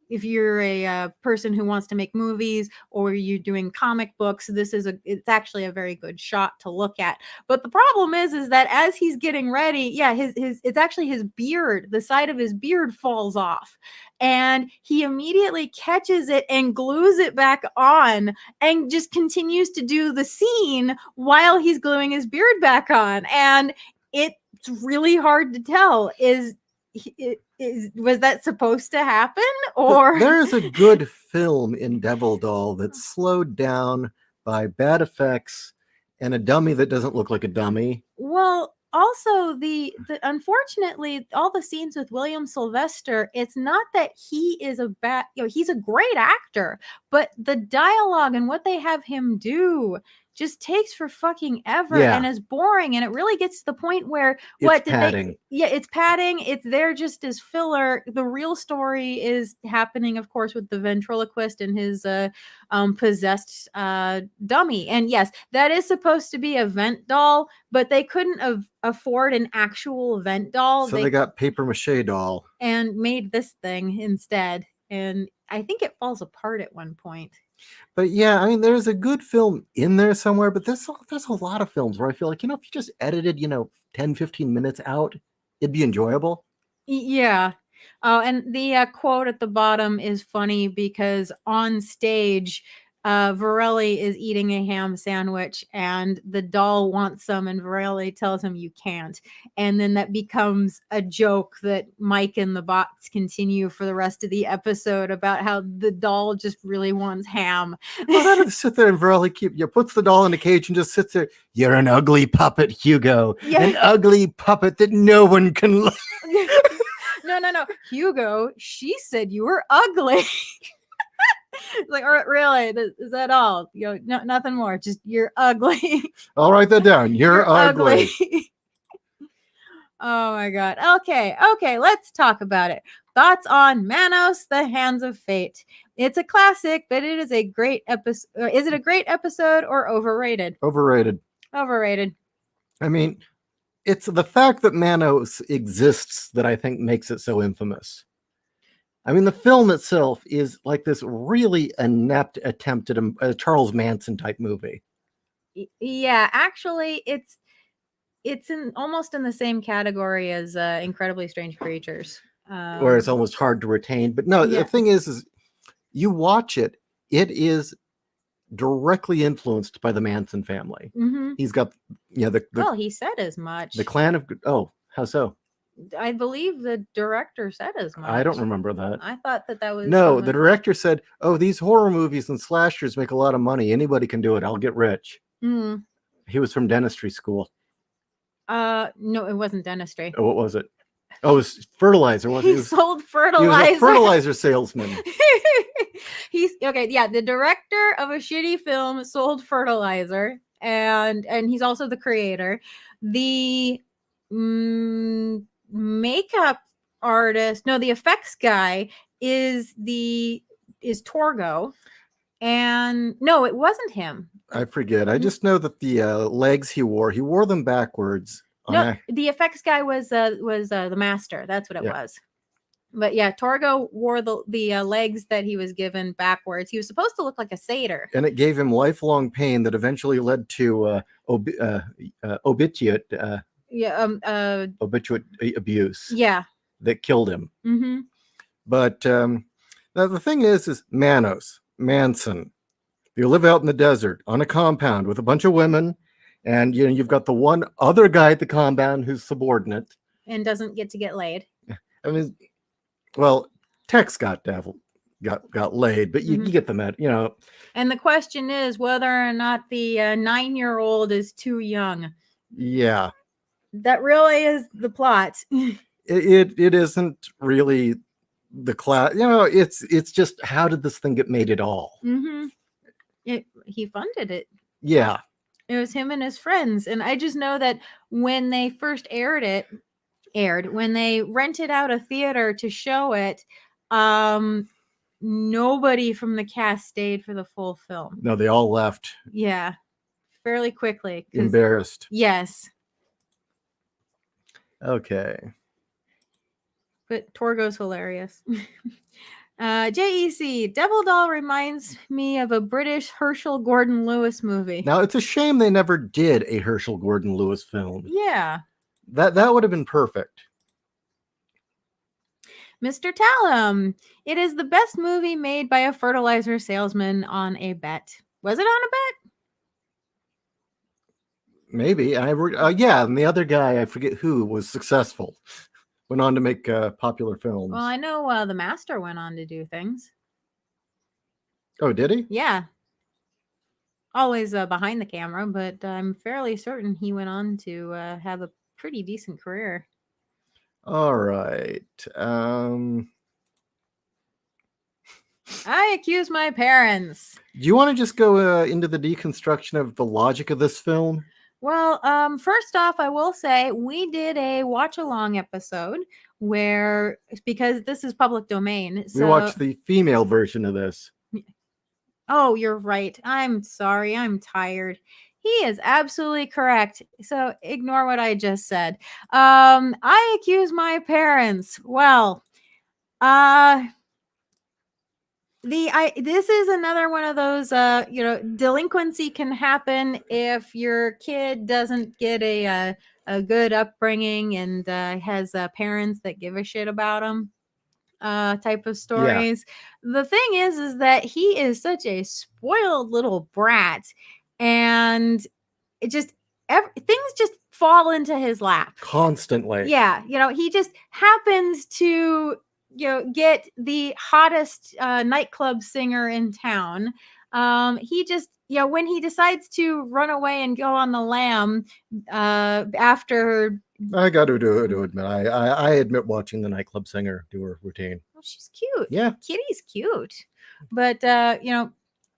if you're a person who wants to make movies, or you're doing comic books, it's actually a very good shot to look at. But the problem is that as he's getting ready, it's actually his beard, the side of his beard falls off, and he immediately catches it and glues it back on and just continues to do the scene while he's gluing his beard back on. And it's really hard to tell, was that supposed to happen? Or there is a good film in Devil Doll that's slowed down by bad effects and a dummy that doesn't look like a dummy. Well, also the unfortunately, all the scenes with William Sylvester, it's not that he is a bad, he's a great actor, but the dialogue and what they have him do just takes for fucking ever and is boring, and it really gets to the point where it's padding. It's padding. It's there just as filler. The real story is happening, of course, with the ventriloquist and his possessed dummy. And yes, that is supposed to be a vent doll, but they couldn't afford an actual vent doll, so they got paper mache doll and made this thing instead. And I think it falls apart at one point. But yeah, I mean, there's a good film in there somewhere, but there's a lot of films where I feel like, if you just edited, 10, 15 minutes out, it'd be enjoyable. Yeah. Oh, and the quote at the bottom is funny because on stage, Varelli is eating a ham sandwich and the doll wants some, and Varelli tells him you can't. And then that becomes a joke that Mike and the bots continue for the rest of the episode about how the doll just really wants ham. Well, then sit there and Varelli puts the doll in a cage and just sits there. You're an ugly puppet, Hugo. Yeah. An ugly puppet that no one can love. No. Hugo, she said you were ugly. Like, really, is that all? Nothing more. Just you're ugly. I'll write that down. You're ugly. Oh my god. Okay, let's talk about it. Thoughts on Manos, The Hands of Fate. It's a classic, but it is a great episode. Is it a great episode or overrated? Overrated. I mean, it's the fact that Manos exists that I think makes it so infamous. I mean, the film itself is like this really inept attempt at a Charles Manson type movie. Yeah, actually, it's almost in the same category as Incredibly Strange Creatures, where it's almost hard to retain. But no, the thing is you watch it; it is directly influenced by the Manson family. Mm-hmm. He's got well, he said as much. The clan of how so? I believe the director said as much. I don't remember that. I thought that was... No, the director said, these horror movies and slashers make a lot of money. Anybody can do it. I'll get rich. Mm. He was from dentistry school. No, it wasn't dentistry. Oh, what was it? Oh, it was fertilizer. He sold fertilizer. He was a fertilizer salesman. The director of a shitty film sold fertilizer, and he's also the creator. The makeup artist, the effects guy is Torgo, and no, it wasn't him. I forget. I just know that the legs he wore them backwards. No, the effects guy was the master. That's what it was. But yeah, Torgo wore the legs that he was given backwards. He was supposed to look like a satyr. And it gave him lifelong pain that eventually led to obituate abuse Yeah. that killed him. Mm-hmm. But now the thing is Manos, Manson. You live out in the desert on a compound with a bunch of women, and you've got the one other guy at the compound who's subordinate and doesn't get to get laid. I mean, well, Tex got laid, but you get the met, And the question is whether or not the 9-year-old is too young. Yeah, that really is the plot. it isn't really the class. It's just how did this thing get made at all? Mm-hmm. He funded it. Yeah. It was him and his friends. And I just know that when they first aired, when they rented out a theater to show it, nobody from the cast stayed for the full film. No, they all left. Yeah. Fairly quickly. Embarrassed. Yes. Okay. But Torgo's hilarious. JEC, Devil Doll reminds me of a British Herschel Gordon Lewis movie. Now, it's a shame they never did a Herschel Gordon Lewis film. Yeah. That would have been perfect. Mr. Tallum, it is the best movie made by a fertilizer salesman on a bet. Was it on a bet? Maybe. Yeah, and the other guy, I forget who, was successful. Went on to make popular films. Well, I know The Master went on to do things. Oh, did he? Yeah. Always behind the camera, but I'm fairly certain he went on to have a pretty decent career. All right. I accuse my parents. Do you want to just go into the deconstruction of the logic of this film? Well, first off, I will say we did a watch-along episode where, because this is public domain. We watched the female version of this. Oh, you're right. I'm sorry. I'm tired. He is absolutely correct. So ignore what I just said. I accuse my parents. Well, this is another one of those delinquency can happen if your kid doesn't get a good upbringing and has parents that give a shit about them type of stories. Yeah. The thing is that he is such a spoiled little brat, and it just things just fall into his lap constantly. Yeah, he just happens to get the hottest nightclub singer in town. He just when he decides to run away and go on the lam after. I got to admit, I admit watching the nightclub singer do her routine. Oh, she's cute. Yeah, Kitty's cute. But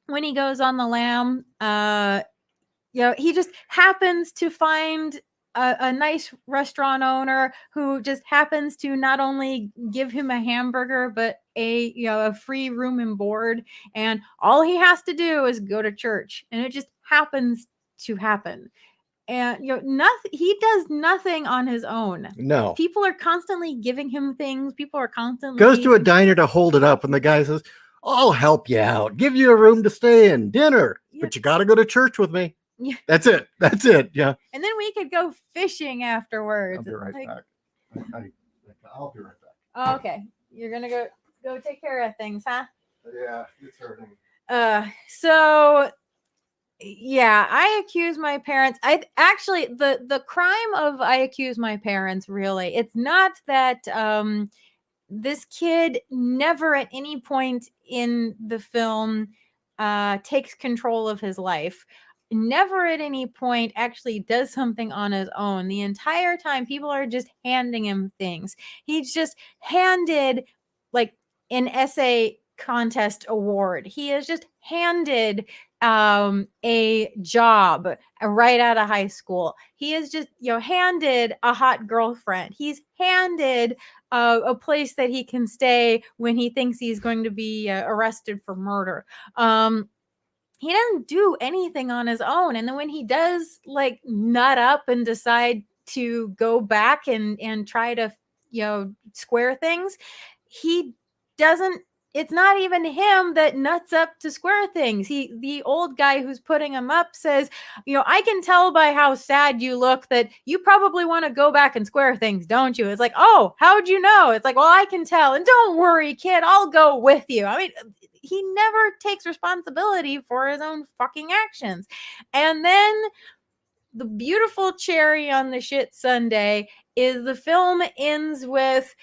when he goes on the lam, he just happens to find a nice restaurant owner who just happens to not only give him a hamburger but a free room and board, and all he has to do is go to church, and it just happens to happen. And nothing. He does nothing on his own. No, people are constantly giving him things. People are constantly goes to a diner to hold it up, and the guy says, "I'll help you out. Give you a room to stay in, dinner, but you got to go to church with me." Yeah. That's it. Yeah. And then we could go fishing afterwards. I'll be right back. I'll be right back. Oh, okay. You're gonna go take care of things, huh? Yeah, it's hurting. So yeah, I accuse my parents. I actually the crime of I accuse my parents, really, it's not that this kid never at any point in the film takes control of his life. Never at any point actually does something on his own. The entire time people are just handing him things. He's just handed like an essay contest award. He is just handed a job right out of high school. He is just handed a hot girlfriend. He's handed a place that he can stay when he thinks he's going to be arrested for murder. He doesn't do anything on his own. And then when he does like nut up and decide to go back and try to, square things, he doesn't, it's not even him that nuts up to square things. The old guy who's putting him up says, I can tell by how sad you look that you probably want to go back and square things, don't you? It's like, oh, how'd you know? It's like, well, I can tell. And don't worry, kid, I'll go with you. I mean, he never takes responsibility for his own fucking actions. And then the beautiful cherry on the shit sundae is the film ends with,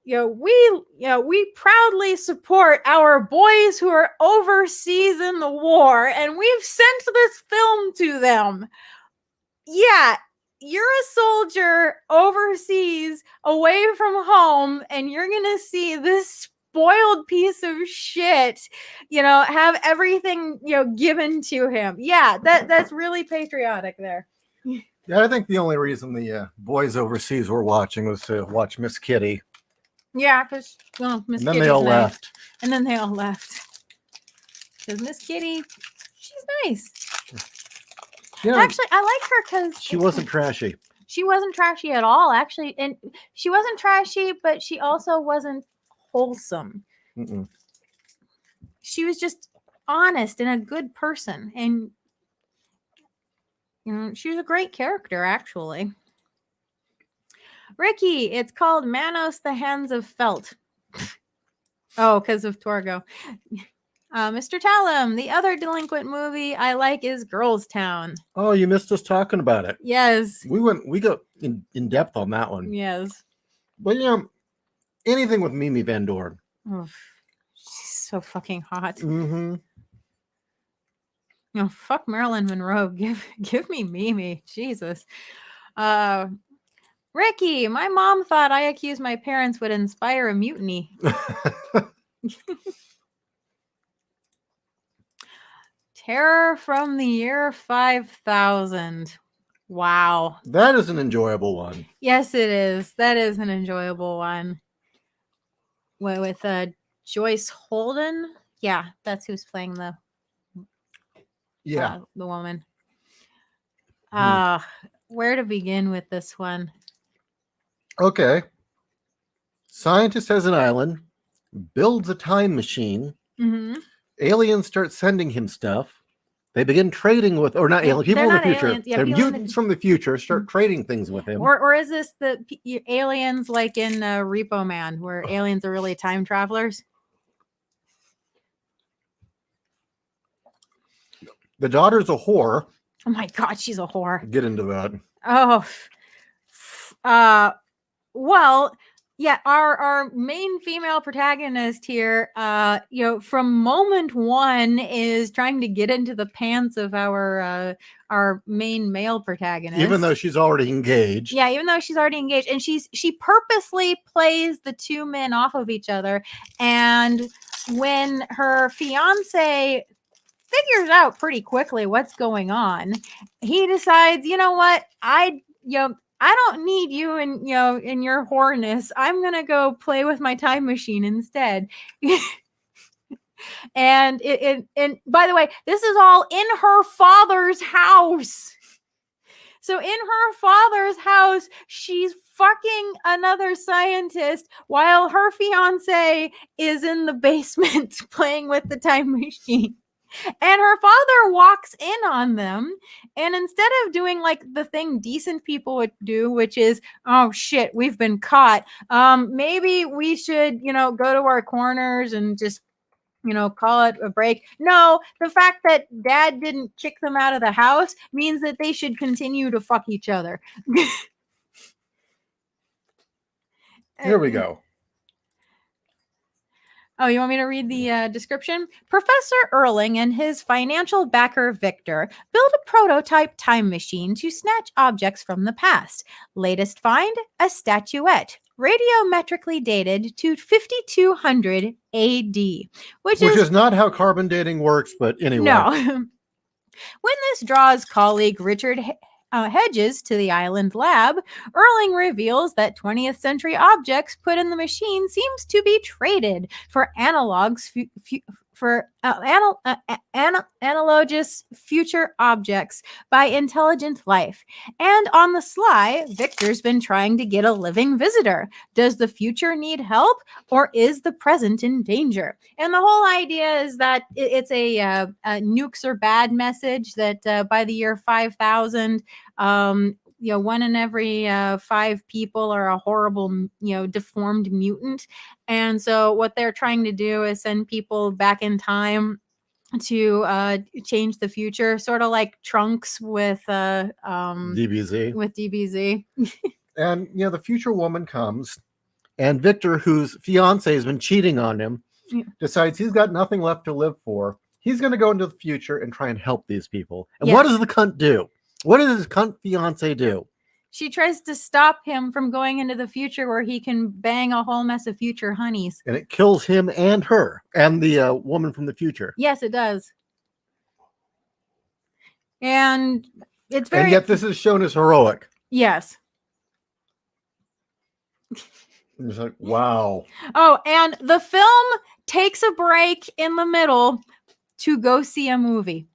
we proudly support our boys who are overseas in the war, and we've sent this film to them. Yeah, you're a soldier overseas away from home, and you're going to see this spoiled piece of shit, have everything, given to him. Yeah, that's really patriotic there. Yeah, I think the only reason the boys overseas were watching was to watch Miss Kitty. Yeah, because Miss Kitty. And then they all left. And then they all left. Because Miss Kitty, she's nice. Yeah, actually, I like her because she wasn't trashy. She wasn't trashy at all, actually. And she wasn't trashy, but she also wasn't wholesome. Mm-mm. She was just honest and a good person. And, she was a great character, actually. Ricky, it's called Manos, the Hands of Felt. Oh, because of Torgo. Mr. Tallum, the other delinquent movie I like is Girls Town. Oh, you missed us talking about it. Yes. We got in depth on that one. Yes. But anything with Mimi Van Doren. Oh, she's so fucking hot. Mm-hmm. Fuck Marilyn Monroe. Give me Mimi. Jesus. Ricky, my mom thought I Accused My Parents would inspire a mutiny. Terror from the Year 5000. Wow. That is an enjoyable one. Yes, it is. That is an enjoyable one. With Joyce Holden. Yeah, that's who's playing the woman. Where to begin with this one? Okay. Scientist has an island, builds a time machine. Mm-hmm. Aliens start sending him stuff. They begin trading with, or not aliens, people in the future. Aliens. Yeah, they're mutants from the future, start trading things with him. Or is this the aliens like in Repo Man, where aliens are really time travelers? The daughter's a whore. Oh my God, she's a whore. Get into that. Oh, well, yeah, our main female protagonist here, from moment one is trying to get into the pants of our main male protagonist. Even though she's already engaged. Yeah, even though she's already engaged. And she purposely plays the two men off of each other. And when her fiance figures out pretty quickly what's going on, he decides, you know what, I don't need you in your whoreness. I'm gonna go play with my time machine instead. And and by the way, this is all in her father's house. So in her father's house, she's fucking another scientist while her fiance is in the basement playing with the time machine. And her father walks in on them, and instead of doing like the thing decent people would do, which is, oh shit, we've been caught. Maybe we should, go to our corners and just, call it a break. No, the fact that dad didn't kick them out of the house means that they should continue to fuck each other. Here we go. Oh, you want me to read the description? Professor Erling and his financial backer Victor build a prototype time machine to snatch objects from the past. Latest find, a statuette, radiometrically dated to 5200 AD, which is not how carbon dating works, but anyway. No. When this draws colleague Richard Hedges to the island lab, Erling reveals that 20th century objects put in the machine seems to be traded for analogs for analogous future objects by intelligent life. And on the sly, Victor's been trying to get a living visitor. Does the future need help, or is the present in danger? And the whole idea is that it's a nukes are bad message, that by the year 5000, one in every 5 people are a horrible, deformed mutant. And so what they're trying to do is send people back in time to change the future, sort of like Trunks with DBZ. With DBZ. And the future woman comes, and Victor, whose fiance has been cheating on him, decides he's got nothing left to live for. He's going to go into the future and try and help these people. And what does the cunt do? What does his cunt fiance do? She tries to stop him from going into the future where he can bang a whole mess of future honeys. And it kills him and her and the woman from the future. Yes, it does. And it's very... And yet this is shown as heroic. Yes. It's like, wow. Oh, and the film takes a break in the middle to go see a movie.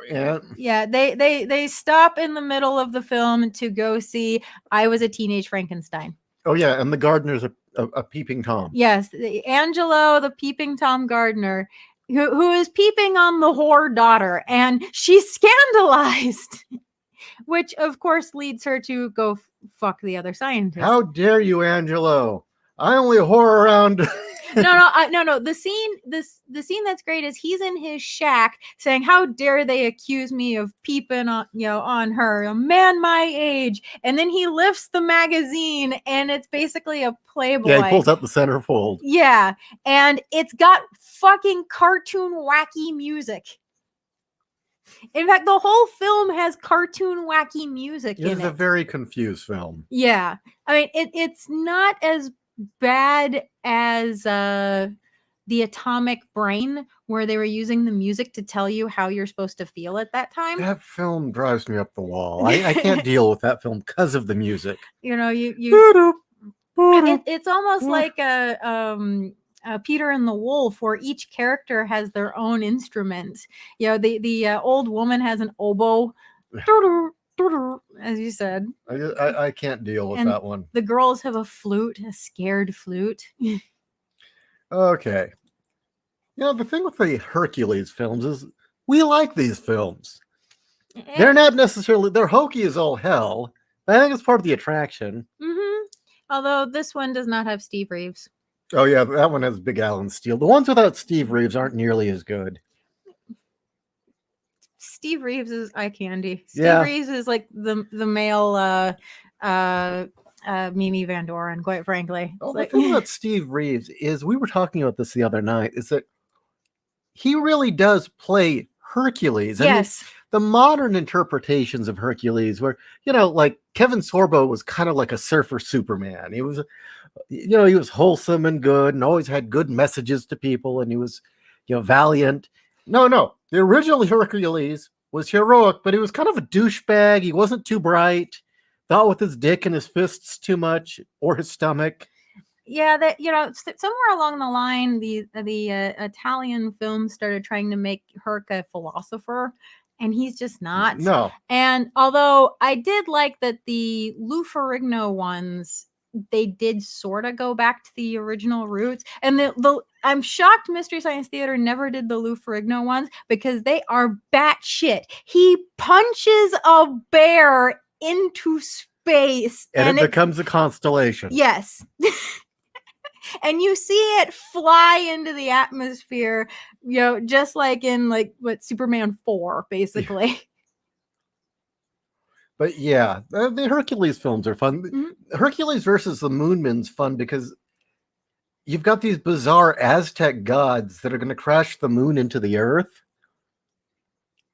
Yeah, they stop in the middle of the film to go see I Was a Teenage Frankenstein. Oh yeah, and the gardener's a peeping Tom. Yes, Angelo, the peeping Tom gardener, who is peeping on the whore daughter, and she's scandalized, which of course leads her to go fuck the other scientist. How dare you, Angelo? I only whore around. No. The scene that's great is he's in his shack saying, "How dare they accuse me of peeping on her, a man my age?" And then he lifts the magazine, and it's basically a Playboy. Yeah, he pulls out the centerfold. Yeah, and it's got fucking cartoon wacky music. In fact, the whole film has cartoon wacky music in it. It's a very confused film. Yeah, I mean, it's not as bad as the Atomic Brain, where they were using the music to tell you how you're supposed to feel at that time. That film drives me up the wall. I can't deal with that film because of the music. It's almost like a Peter and the Wolf, where each character has their own instrument. The old woman has an oboe. As you said. I can't deal with that one. The girls have a flute, a scared flute. Okay. The thing with the Hercules films is we like these films. They're not necessarily, they're hokey as all hell, but I think it's part of the attraction. Mm-hmm. Although this one does not have Steve Reeves. Oh yeah, that one has Big Alan Steele. The ones without Steve Reeves aren't nearly as good. Steve Reeves is eye candy. Steve Reeves is like the male Mimi Van Doren, quite frankly. The thing about Steve Reeves is, we were talking about this the other night, is that he really does play Hercules. Yes. The modern interpretations of Hercules where, like Kevin Sorbo was kind of like a surfer Superman. He was, he was wholesome and good and always had good messages to people, and he was, valiant. No. The original Hercules was heroic, but he was kind of a douchebag. He wasn't too bright. Thought with his dick and his fists too much, or his stomach. Yeah, that somewhere along the line, the Italian films started trying to make Herc a philosopher, and he's just not. No. And although I did like that the Lou Ferrigno ones, they did sort of go back to the original roots. And I'm shocked Mystery Science Theater never did the Lou Ferrigno ones, because they are batshit. He punches a bear into space, and it becomes a constellation. Yes. And you see it fly into the atmosphere, just like in Superman 4, basically. But yeah, the Hercules films are fun. Mm-hmm. Hercules versus the Moonman's fun because you've got these bizarre Aztec gods that are going to crash the moon into the earth.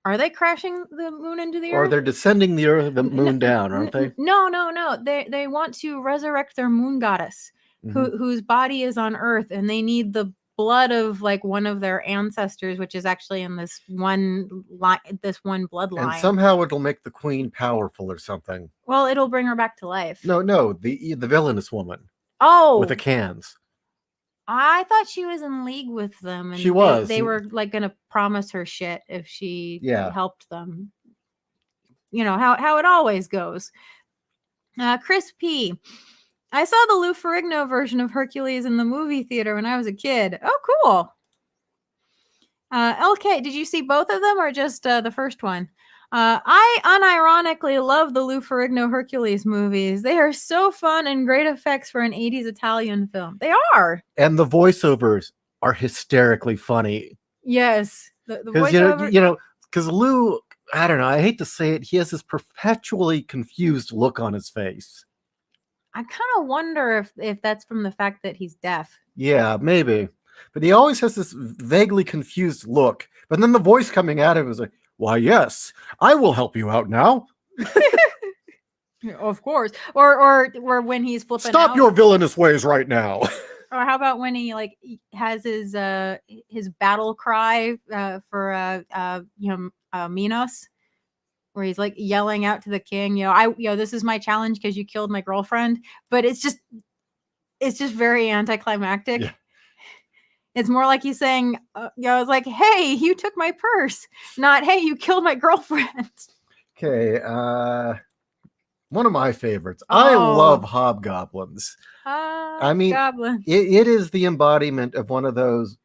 Are they crashing the moon into the earth? Or they're descending the moon down, aren't they? No. They want to resurrect their moon goddess, mm-hmm. whose body is on Earth, and they need the blood of one of their ancestors, which is actually in this one bloodline. And somehow it'll make the queen powerful or something. Well, it'll bring her back to life. No, the villainous woman. Oh, with the cans. I thought she was in league with them, and She was. they were like gonna promise her shit if she Yeah. helped them. You know how it always goes. Chris P. I saw the Lou Ferrigno version of Hercules in the movie theater when I was a kid. Oh, cool. LK, did you see both of them or just the first one? I unironically love the Lou Ferrigno Hercules movies. They are so fun and great effects for an 80s Italian film. They are. And the voiceovers are hysterically funny. Yes. The Because, voiceover. because Lou, I don't know, I hate to say it, he has this perpetually confused look on his face. I kind of wonder if that's from the fact that he's deaf. Yeah, maybe. But he always has this vaguely confused look. But then the voice coming at him is like, why, yes, I will help you out now. Of course. Or when he's flipping Stop out. your villainous ways right now. Or how about when he like has his battle cry for Minos, where he's like yelling out to the king, this is my challenge because you killed my girlfriend. But it's just very anticlimactic. Yeah. It's more like he's saying, it's like, hey, you took my purse, not hey, you killed my girlfriend. Okay, one of my favorites. I love hobgoblins. I mean, it is the embodiment of one of those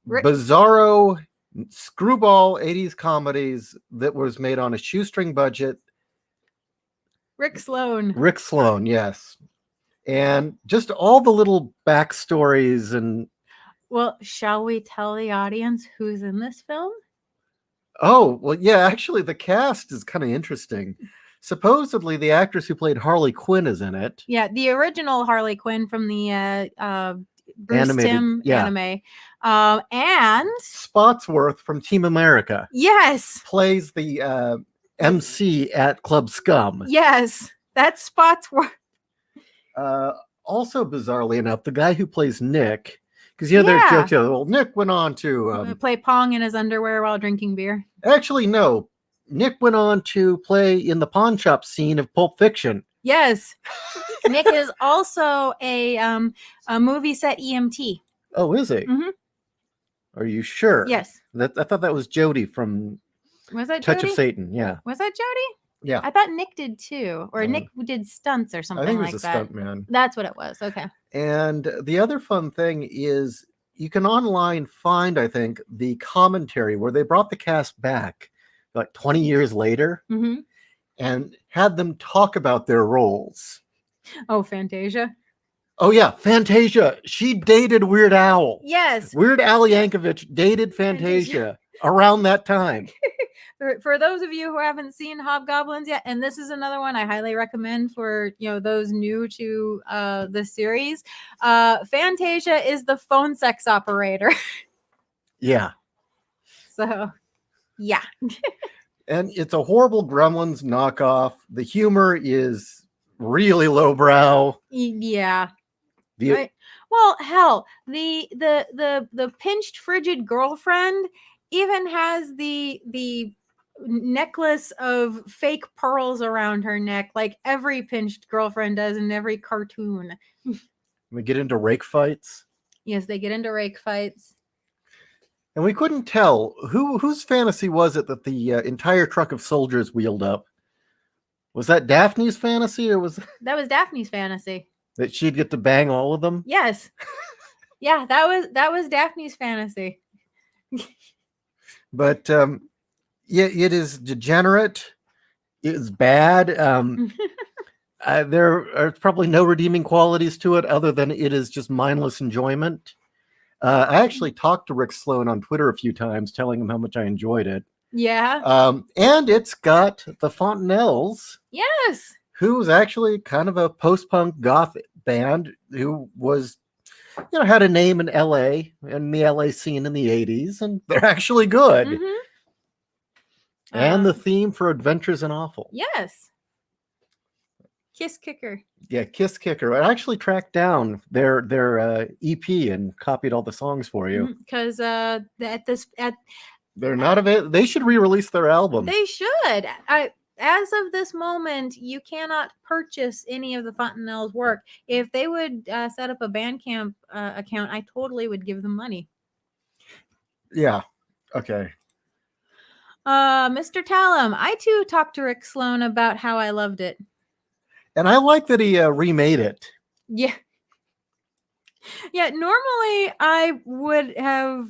bizarro screwball 80s comedies that was made on a shoestring budget. Rick Sloan, yes. And just all the little backstories and... Well, shall we tell the audience who's in this film? Oh, well, yeah, actually, the cast is kind of interesting. Supposedly, the actress who played Harley Quinn is in it. Yeah, the original Harley Quinn from the Bruce Timm anime. And Spotsworth from Team America. Yes. Plays the MC at Club Scum. Yes, that's Spotsworth. Also, bizarrely enough, the guy who plays Nick... Because, there's jokes, well, Nick went on to... play Pong in his underwear while drinking beer. Actually, no. Nick went on to play in the pawn shop scene of Pulp Fiction. Yes. Nick is also a movie set EMT. Oh, is he? Mm-hmm. Are you sure? Yes. I thought that was Jody from Was that Touch Jody? of Satan. Yeah. Was that Jody? Yeah. I thought Nick did too. Or Nick did stunts or something like that. I think it was a stunt man. That's what it was. Okay. And the other fun thing is you can online find, I think, the commentary where they brought the cast back like 20 years later and had them talk about their roles. Oh, Fantasia. Oh, yeah. Fantasia. She dated Weird Al. Yes. Weird Al Yankovic dated Fantasia around that time. For those of you who haven't seen Hobgoblins yet, and this is another one I highly recommend for those new to the series, Fantasia is the phone sex operator. Yeah. So, yeah. And it's a horrible Gremlins knockoff. The humor is really lowbrow. Yeah. Right. Well, hell, the pinched frigid girlfriend even has the necklace of fake pearls around her neck, like every pinched girlfriend does in every cartoon. We get into rake fights. Yes, they get into rake fights. And we couldn't tell whose fantasy was it that the entire truck of soldiers wheeled up. Was that Daphne's fantasy, or was that was Daphne's fantasy? That she'd get to bang all of them? Yes. Yeah, that was Daphne's fantasy. But yeah, it is degenerate. It's bad. There are probably no redeeming qualities to it other than it is just mindless enjoyment. I actually talked to Rick Sloan on Twitter a few times, telling him how much I enjoyed it. Yeah. And it's got the Fontanelles. Yes. Who's actually kind of a post-punk goth band who was, had a name in LA and the LA scene in the 80s, and they're actually good. Mm-hmm. And the theme for Adventures in Awful. Yes. Kiss Kicker. Yeah, Kiss Kicker. I actually tracked down their EP and copied all the songs for you. Because they're not available. They should re-release their album. They should. as of this moment, you cannot purchase any of the Fontenelle's work. If they would set up a Bandcamp account, I totally would give them money. Yeah. Okay. Mr. Tallum, I too talked to Rick Sloan about how I loved it. And I like that he remade it. Yeah. Yeah, normally I would have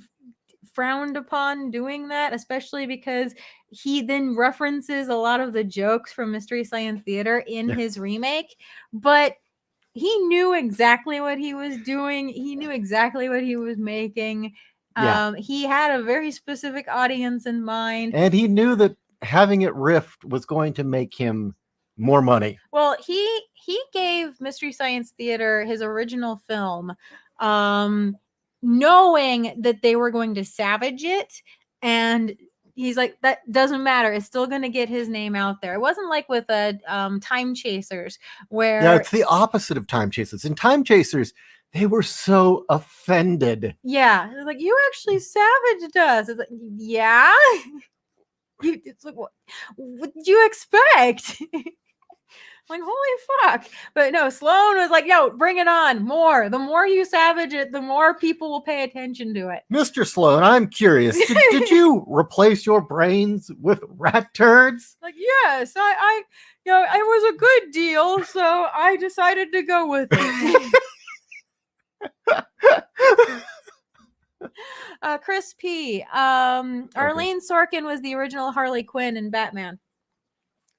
frowned upon doing that, especially because he then references a lot of the jokes from Mystery Science Theater in his remake, but he knew exactly what he was doing. He knew exactly what he was making. Yeah. He had a very specific audience in mind. And he knew that having it riffed was going to make him more money. Well, he gave Mystery Science Theater his original film, knowing that they were going to savage it, and he's like, that doesn't matter. It's still going to get his name out there. It wasn't like with Time Chasers, where it's the opposite of Time Chasers. In Time Chasers, they were so offended. Yeah, it's like, you actually savaged us. It's like, yeah. It's like, what did you expect? Like, holy fuck. But no, Sloan was like, yo, bring it on. More. The more you savage it, the more people will pay attention to it. Mr. Sloan, I'm curious. Did you replace your brains with rat turds? Like, yes, I it was a good deal, so I decided to go with it. Chris P. Arlene Sorkin was the original Harley Quinn in Batman.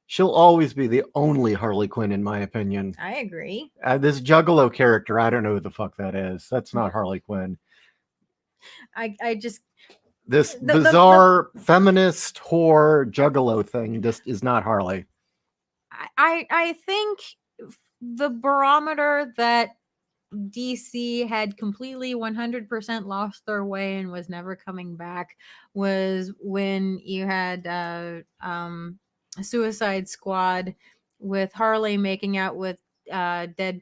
She'll always be the only Harley Quinn, in my opinion. I agree. This Juggalo character, I don't know who the fuck that is. That's not Harley Quinn. I just... This bizarre feminist whore Juggalo thing just is not Harley. I think the barometer that DC had completely 100% lost their way and was never coming back was when you had Suicide Squad with Harley making out with Deadshot,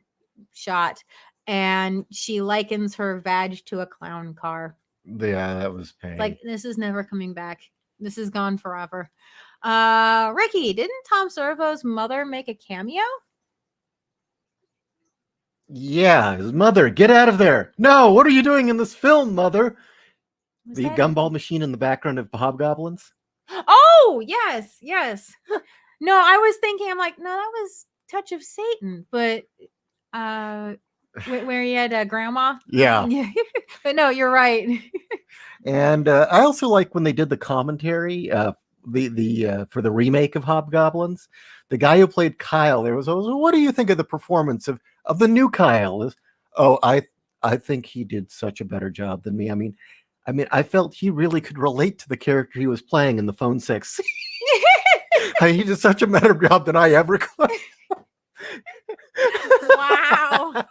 and she likens her vag to a clown car. Yeah, that was pain. Like, this is never coming back. This is gone forever. Ricky, didn't Tom Servo's mother make a cameo? Yeah, his mother, get out of there. No, what are you doing in this film, mother? The gumball machine in the background of Hobgoblins? Oh, yes. No, I was thinking, I'm like, no, that was Touch of Satan, but where he had grandma. Yeah. But no, you're right. And I also like when they did the commentary, for the remake of Hobgoblins. The guy who played Kyle, there was always, what do you think of the performance of the new Kyle? I think he did such a better job than me. I mean, I felt he really could relate to the character he was playing in the phone sex. He did such a better job than I ever could. Wow.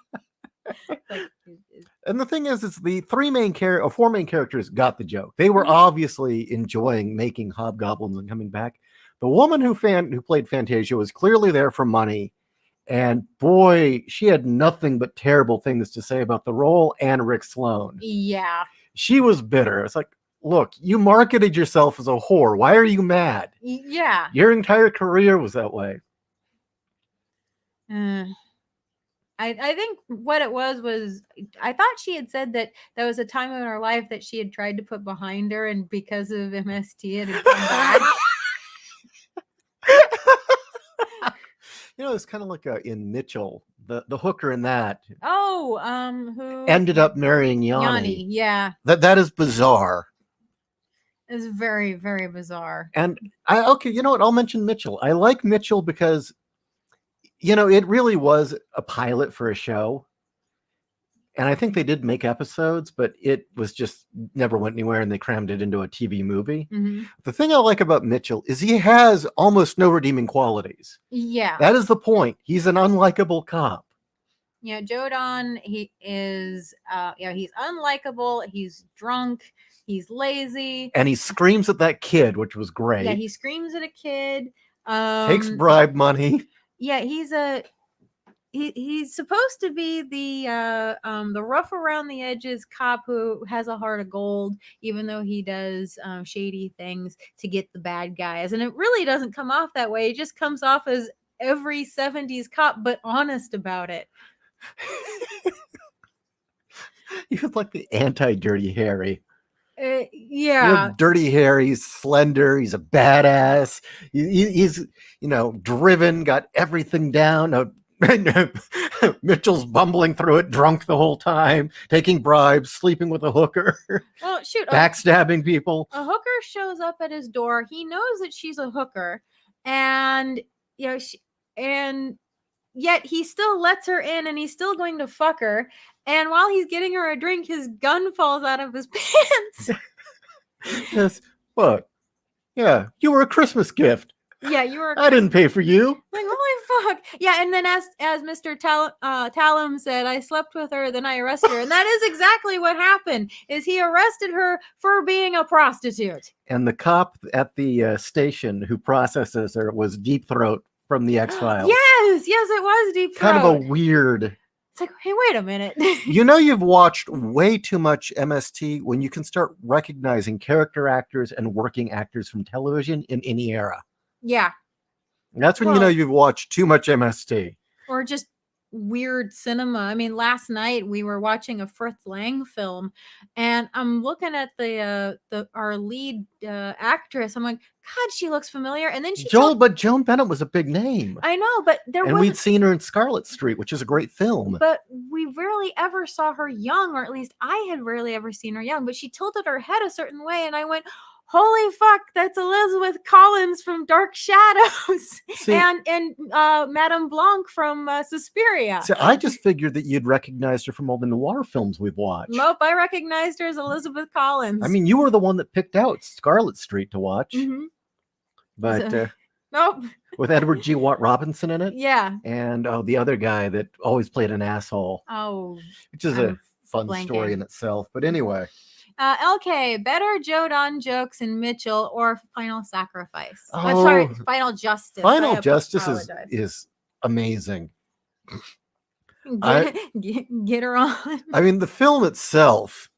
And the thing is the four main characters got the joke. They were obviously enjoying making Hobgoblins and coming back. The woman who played Fantasia was clearly there for money. And boy, she had nothing but terrible things to say about the role and Rick Sloan. Yeah. She was bitter. It's like, look, you marketed yourself as a whore. Why are you mad? Yeah. Your entire career was that way. I think what it was I thought she had said that there was a time in her life that she had tried to put behind her, and because of MST it had come back. You know, it's kind of like in Mitchell, the hooker in that. Oh, who ended up marrying Yanni. Yeah. That is bizarre. It's very, very bizarre. And you know what? I'll mention Mitchell. I like Mitchell because, you know, it really was a pilot for a show. And I think they did make episodes, but it was just never went anywhere, and they crammed it into a TV movie. Mm-hmm. The thing I like about Mitchell is he has almost no redeeming qualities. Yeah. That is the point. He's an unlikable cop. Yeah, Jodan, he is he's unlikable, he's drunk, he's lazy. And he screams at that kid, which was great. Yeah, he screams at a kid. Takes bribe money. Yeah, he's a he's supposed to be the rough around the edges cop who has a heart of gold, even though he does shady things to get the bad guys. And it really doesn't come off that way. It just comes off as every 70s cop, but honest about it. He was like the anti-Dirty Harry. Yeah. Dirty Harry, he's slender, he's a badass. He's driven, got everything down. Mitchell's bumbling through it, drunk the whole time, taking bribes, sleeping with a hooker. Well, shoot, backstabbing people. A hooker shows up at his door. He knows that she's a hooker, and and yet he still lets her in, and he's still going to fuck her. And while he's getting her a drink, his gun falls out of his pants. Yes, what? Yeah, you were a Christmas gift. Yeah, you were. I didn't pay for you. Like, holy fuck. Yeah, and then as Mr. Talum said, I slept with her, then I arrested her. And that is exactly what happened, is he arrested her for being a prostitute. And the cop at the station who processes her was Deep Throat from the X-Files. Yes, it was Deep Throat. Kind of a weird... It's like, hey, wait a minute. You've watched way too much MST when you can start recognizing character actors and working actors from television in any era. Yeah. That's when you've watched too much MST. Or just weird cinema. I mean, last night we were watching a Fritz Lang film, and I'm looking at our lead actress. I'm like, God, she looks familiar. And then but Joan Bennett was a big name. I know, but we'd seen her in Scarlet Street, which is a great film. But we rarely ever saw her young, or at least I had rarely ever seen her young. But she tilted her head a certain way, and I went, holy fuck, that's Elizabeth Collins from Dark Shadows. See, and Madame Blanc from Suspiria. So I just figured that you'd recognized her from all the noir films we've watched. Nope, I recognized her as Elizabeth Collins. I mean, you were the one that picked out Scarlet Street to watch. Mm-hmm. But nope. With Edward G. Watt Robinson in it. Yeah. And the other guy that always played an asshole. Oh. Which is a fun story in itself. But anyway. LK, better Jodan jokes in Mitchell or Final Sacrifice? Oh, sorry, Final Justice. Final Justice is amazing. Get her on. I mean, the film itself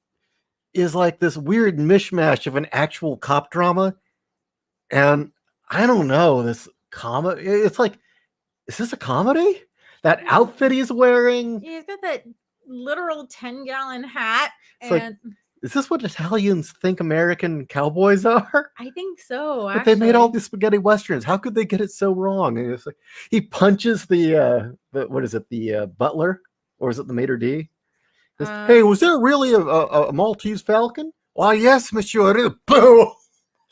is like this weird mishmash of an actual cop drama. And I don't know, this comedy. It's like, is this a comedy? That outfit he's wearing. He's got that literal 10-gallon hat. It's like, is this what Italians think American cowboys are? I think so. But they made all these spaghetti westerns. How could they get it so wrong? And it's like he punches the what is it? The butler, or is it the maitre d'? Hey, was there really a Maltese Falcon? Why, yes, monsieur. Boo!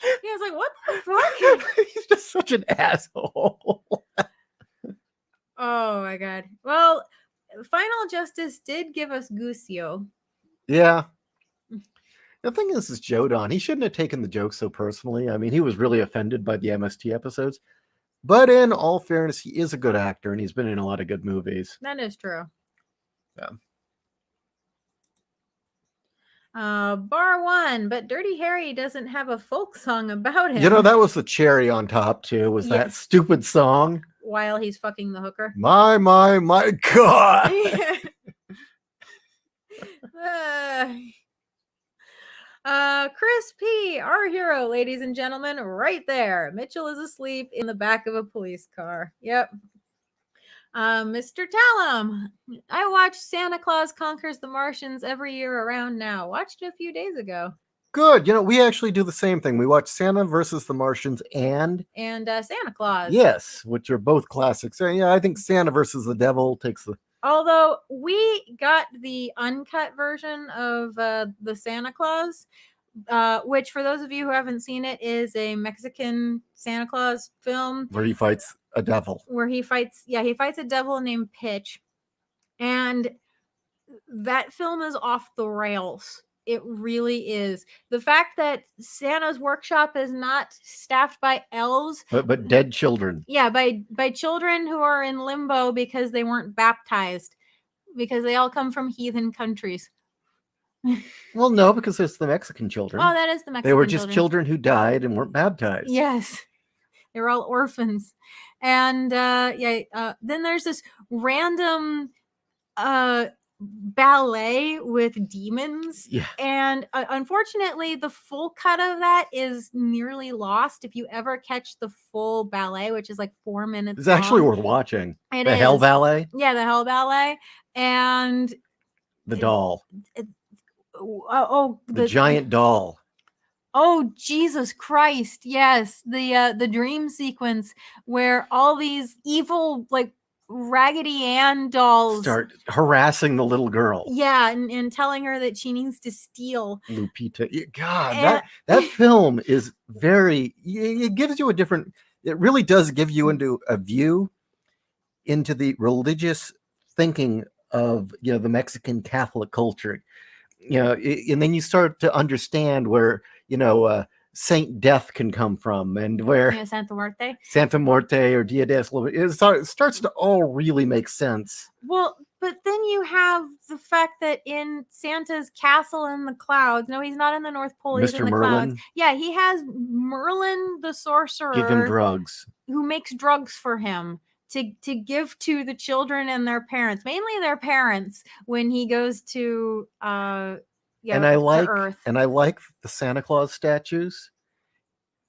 Yeah, I was like, what the fuck? He's just such an asshole. Oh my god. Well, Final Justice did give us Gusio. Yeah. The thing is Jodan. He shouldn't have taken the joke so personally. I mean, he was really offended by the MST episodes. But in all fairness, he is a good actor, and he's been in a lot of good movies. That is true. Yeah. Bar one, but Dirty Harry doesn't have a folk song about him. That was the cherry on top, too, was that stupid song. While he's fucking the hooker. My God. Chris P., our hero, ladies and gentlemen, right there. Mitchell is asleep in the back of a police car. Yep. Mr. Talum, I watch Santa Claus Conquers the Martians every year around now. Watched it a few days ago. Good. We actually do the same thing. We watch Santa versus the Martians and Santa Claus. Yes, which are both classics. Yeah, I think Santa versus the Devil takes the... Although we got the uncut version of the Santa Claus, which for those of you who haven't seen it is a Mexican Santa Claus film. Where he fights a devil. He fights a devil named Pitch. And that film is off the rails. It really is. The fact that Santa's workshop is not staffed by elves, but dead children. Yeah, by children who are in limbo because they weren't baptized, because they all come from heathen countries. Well, no, because it's the Mexican children. Oh, that is the Mexican. They were just children who died and weren't baptized. Yes, they were all orphans. And then there's this random ballet with demons. Yeah. And unfortunately, the full cut of that is nearly lost. If you ever catch the full ballet, which is like 4 minutes It's actually long, worth watching. it The Hell is. Ballet, Yeah, the Hell Ballet. And the doll, the giant doll. Oh, Jesus Christ. Yes. The dream sequence where all these evil, like, Raggedy Ann dolls Start harassing the little girl. Yeah, and telling her that she needs to steal. Lupita. God, And- that film is very, it gives you a different, it really does give you into a view into the religious thinking of, you know, the Mexican Catholic culture. You know, and then you start to understand where, you know, Saint Death can come from, and where Yeah, Santa Muerte or Dia de it starts to all really make sense. Well, but then you have the fact that in Santa's castle in the clouds, no, he's not in the North Pole, he's in Mr. the Merlin, clouds. Yeah, he has Merlin the sorcerer give him drugs, who makes drugs for him to give to the children and their parents, mainly their parents, when he goes to and I like Earth. And I like the Santa Claus statues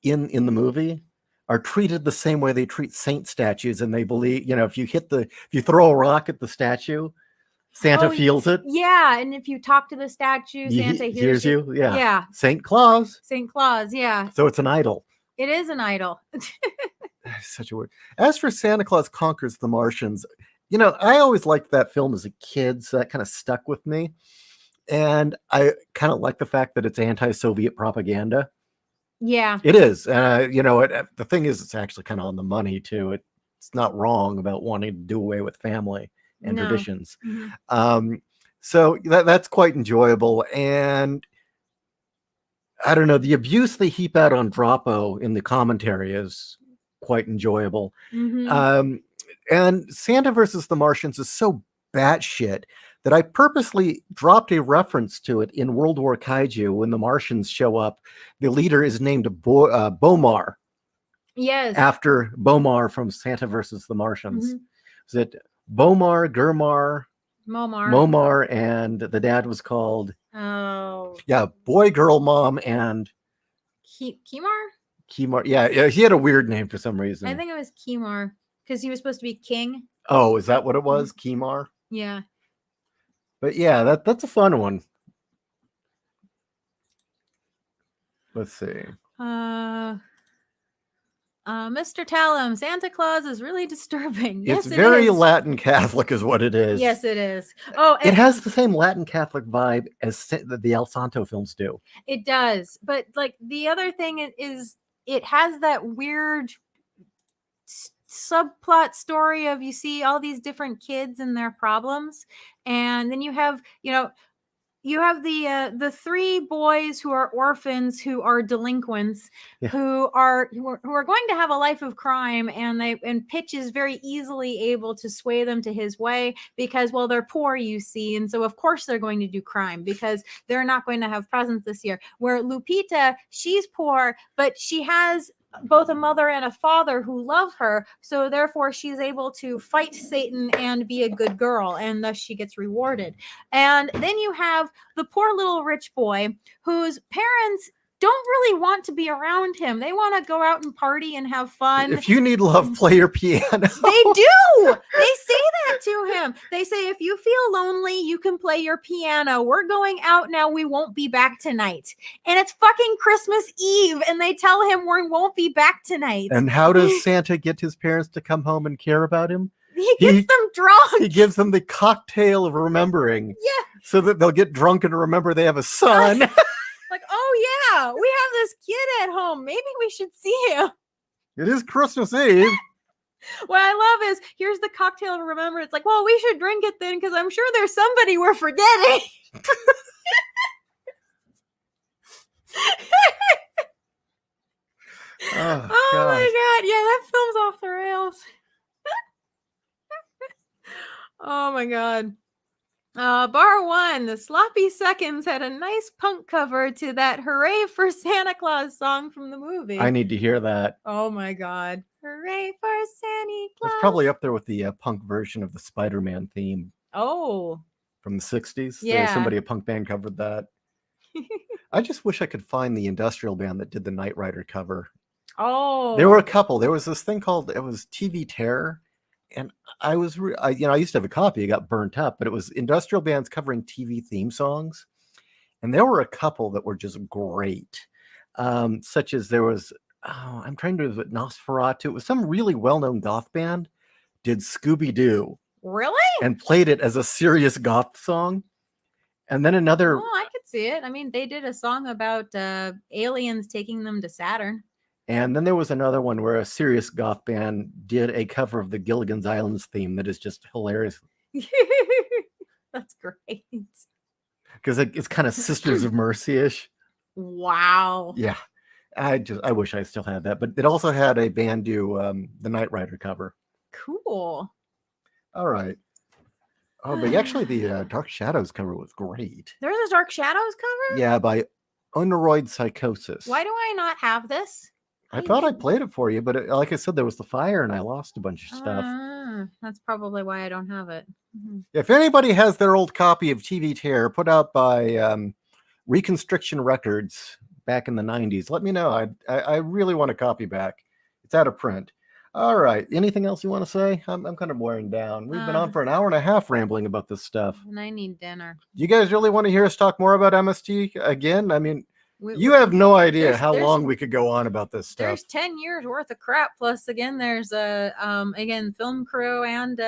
in the movie are treated the same way they treat saint statues, and they believe, you know, if you throw a rock at the statue, Santa feels it. Yeah, and if you talk to the statue, Santa hears you. Yeah. Yeah. Saint Claus, yeah. So it's an idol. It is an idol. Such a word. As for Santa Claus Conquers the Martians, you know, I always liked that film as a kid, so that kind of stuck with me. And I kind of like the fact that it's anti-Soviet propaganda. Yeah. It is. You know, the thing is, it's actually kind of on the money, too. It's not wrong about wanting to do away with family and traditions. Mm-hmm. So that's quite enjoyable. And I don't know, the abuse they heap out on Droppo in the commentary is quite enjoyable. Mm-hmm. And Santa versus the Martians is so batshit that I purposely dropped a reference to it in World War Kaiju. When the Martians show up, the leader is named Bomar. Yes. After Bomar from Santa versus the Martians. Mm-hmm. Is it Bomar, Gurmar, Momar, and the dad was called... Oh. Yeah, Boy, Girl, Mom, and... Kimar? Yeah, he had a weird name for some reason. I think it was Kimar, because he was supposed to be king. Oh, is that what it was? Kimar? Yeah. But yeah, that's a fun one. Let's see. Mr. Tallum, Santa Claus is really disturbing. Yes, it's very Latin Catholic is what it is. Yes, it is. Oh, it has the same Latin Catholic vibe as the El Santo films do. It does. But like the other thing is it has that weird subplot story of, you see all these different kids and their problems, and then you have, you know, you have the three boys who are orphans, who are delinquents, who are going to have a life of crime, and Pitch is very easily able to sway them to his way because, well, they're poor, you see, and so of course they're going to do crime because they're not going to have presents this year. Where Lupita, she's poor, but she has both a mother and a father who love her, so therefore she's able to fight Satan and be a good girl, and thus she gets rewarded. And then you have the poor little rich boy whose parents don't really want to be around him. They want to go out and party and have fun. If you need love, play your piano. They do. They say that to him. They say, if you feel lonely, you can play your piano. We're going out now. We won't be back tonight. And it's fucking Christmas Eve. And they tell him we won't be back tonight. And how does Santa get his parents to come home and care about him? He gets them drunk. He gives them the cocktail of remembering. Yeah. So that they'll get drunk and remember they have a son. Like, oh yeah, we have this kid at home. Maybe we should see him. It is Christmas Eve. What I love is, here's the cocktail to remember. It's like, well, we should drink it then, because I'm sure there's somebody we're forgetting. Oh my god, yeah, that film's off the rails. Oh my god. Bar one, the Sloppy Seconds had a nice punk cover to that Hooray for Santa Claus song from the movie. I need to hear that. Oh my god. Hooray for Santa Claus. It's probably up there with the punk version of the Spider-Man theme Oh. from the 60s. Yeah. Somebody, a punk band, covered that. I just wish I could find the industrial band that did the Knight Rider cover. Oh. There were a couple. There was this thing called, it was TV Terror. And I used to have a copy. It got burnt up, but it was industrial bands covering TV theme songs. And there were a couple that were just great. Such as there was, I'm trying to, Nosferatu. It was some really well-known goth band did Scooby-Doo. Really? And played it as a serious goth song. And then another. Oh, I could see it. I mean, they did a song about aliens taking them to Saturn. And then there was another one where a serious goth band did a cover of the Gilligan's Islands theme that is just hilarious. That's great. Because it's kind of Sisters of Mercy-ish. Wow. Yeah. I wish I still had that. But it also had a band do the Knight Rider cover. Cool. All right. Oh, but actually the Dark Shadows cover was great. There's a Dark Shadows cover? Yeah, by Uneroid Psychosis. Why do I not have this? I thought I played it for you, but like I said, there was the fire and I lost a bunch of stuff. That's probably why I don't have it. Mm-hmm. If anybody has their old copy of TV Terror put out by Reconstruction Records back in the 90s, let me know. I really want a copy back. It's out of print. All right. Anything else you want to say? I'm kind of wearing down. We've been on for an hour and a half rambling about this stuff. And I need dinner. Do you guys really want to hear us talk more about MST again? I mean, you have no idea how long we could go on about this stuff. There's 10 years worth of crap. Plus, again, there's again film crew and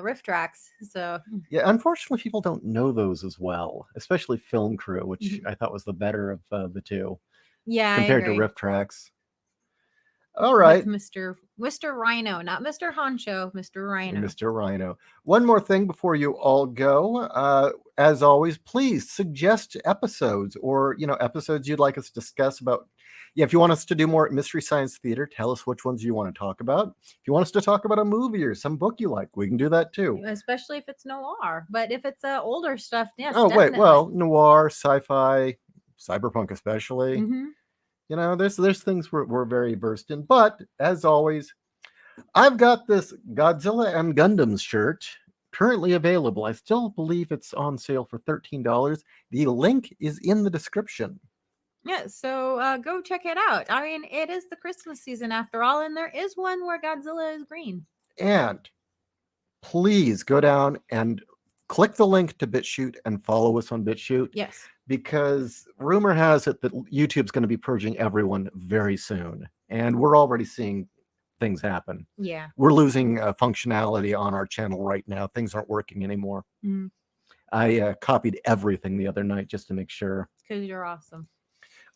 riff tracks. So yeah, unfortunately, people don't know those as well, especially film crew, which I thought was the better of the two. Yeah, compared to riff tracks. All right, Mr. Rhino, not Mr. Honcho, Mr. Rhino. Mr. Rhino. One more thing before you all go. As always, please suggest episodes or episodes you'd like us to discuss about. Yeah, if you want us to do more Mystery Science Theater, tell us which ones you want to talk about. If you want us to talk about a movie or some book you like, we can do that too. Especially if it's noir. But if it's older stuff, yes. Oh, definitely. wait, well, noir, sci-fi, cyberpunk especially. Mm-hmm. There's things we're very versed in. But as always, I've got this Godzilla and Gundams shirt currently available. I still believe it's on sale for $13. The link is in the description. Yeah, so go check it out. I mean, it is the Christmas season after all, and there is one where Godzilla is green. And please go down and click the link to BitChute and follow us on BitChute. Yes. Because rumor has it that YouTube's going to be purging everyone very soon. And we're already seeing things happen. Yeah. We're losing functionality on our channel right now. Things aren't working anymore. Mm. I copied everything the other night just to make sure. Because you're awesome.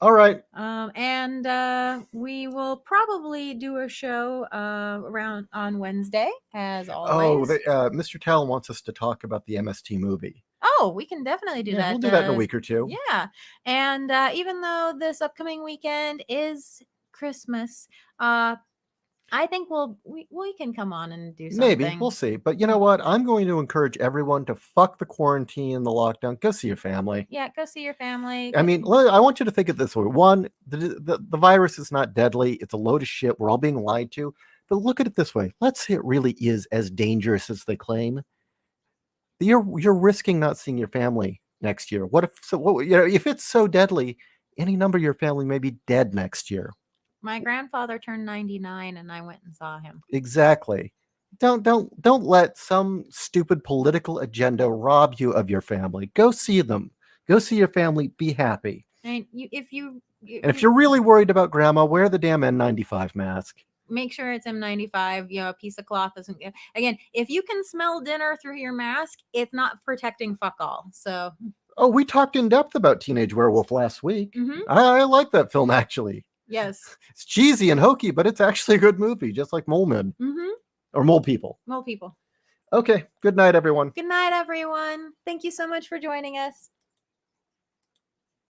All right. And we will probably do a show around on Wednesday, as always. Oh, Mr. Tell wants us to talk about the MST movie. Oh, we can definitely do that. We'll do that in a week or two. Yeah. And even though this upcoming weekend is Christmas, I think we can come on and do something. Maybe. We'll see. But you know what? I'm going to encourage everyone to fuck the quarantine, the lockdown. Go see your family. Yeah, go see your family. I mean, I want you to think of it this way. One, the virus is not deadly. It's a load of shit. We're all being lied to. But look at it this way. Let's say it really is as dangerous as they claim. You're risking not seeing your family next year. If it's so deadly, any number of your family may be dead next year. My grandfather turned 99 and I went and saw him. Exactly. Don't let some stupid political agenda rob you of your family. Go see them. Go see your family. Be happy. And if you're really worried about grandma, wear the damn N95 mask. Make sure it's M95. A piece of cloth doesn't get. Again, if you can smell dinner through your mask, it's not protecting fuck all. So. Oh, we talked in depth about Teenage Werewolf last week. Mm-hmm. I like that film actually. Yes. It's cheesy and hokey, but it's actually a good movie, just like Mole Men. Mm-hmm. Or Mole People. Mole People. Okay. Good night, everyone. Good night, everyone. Thank you so much for joining us.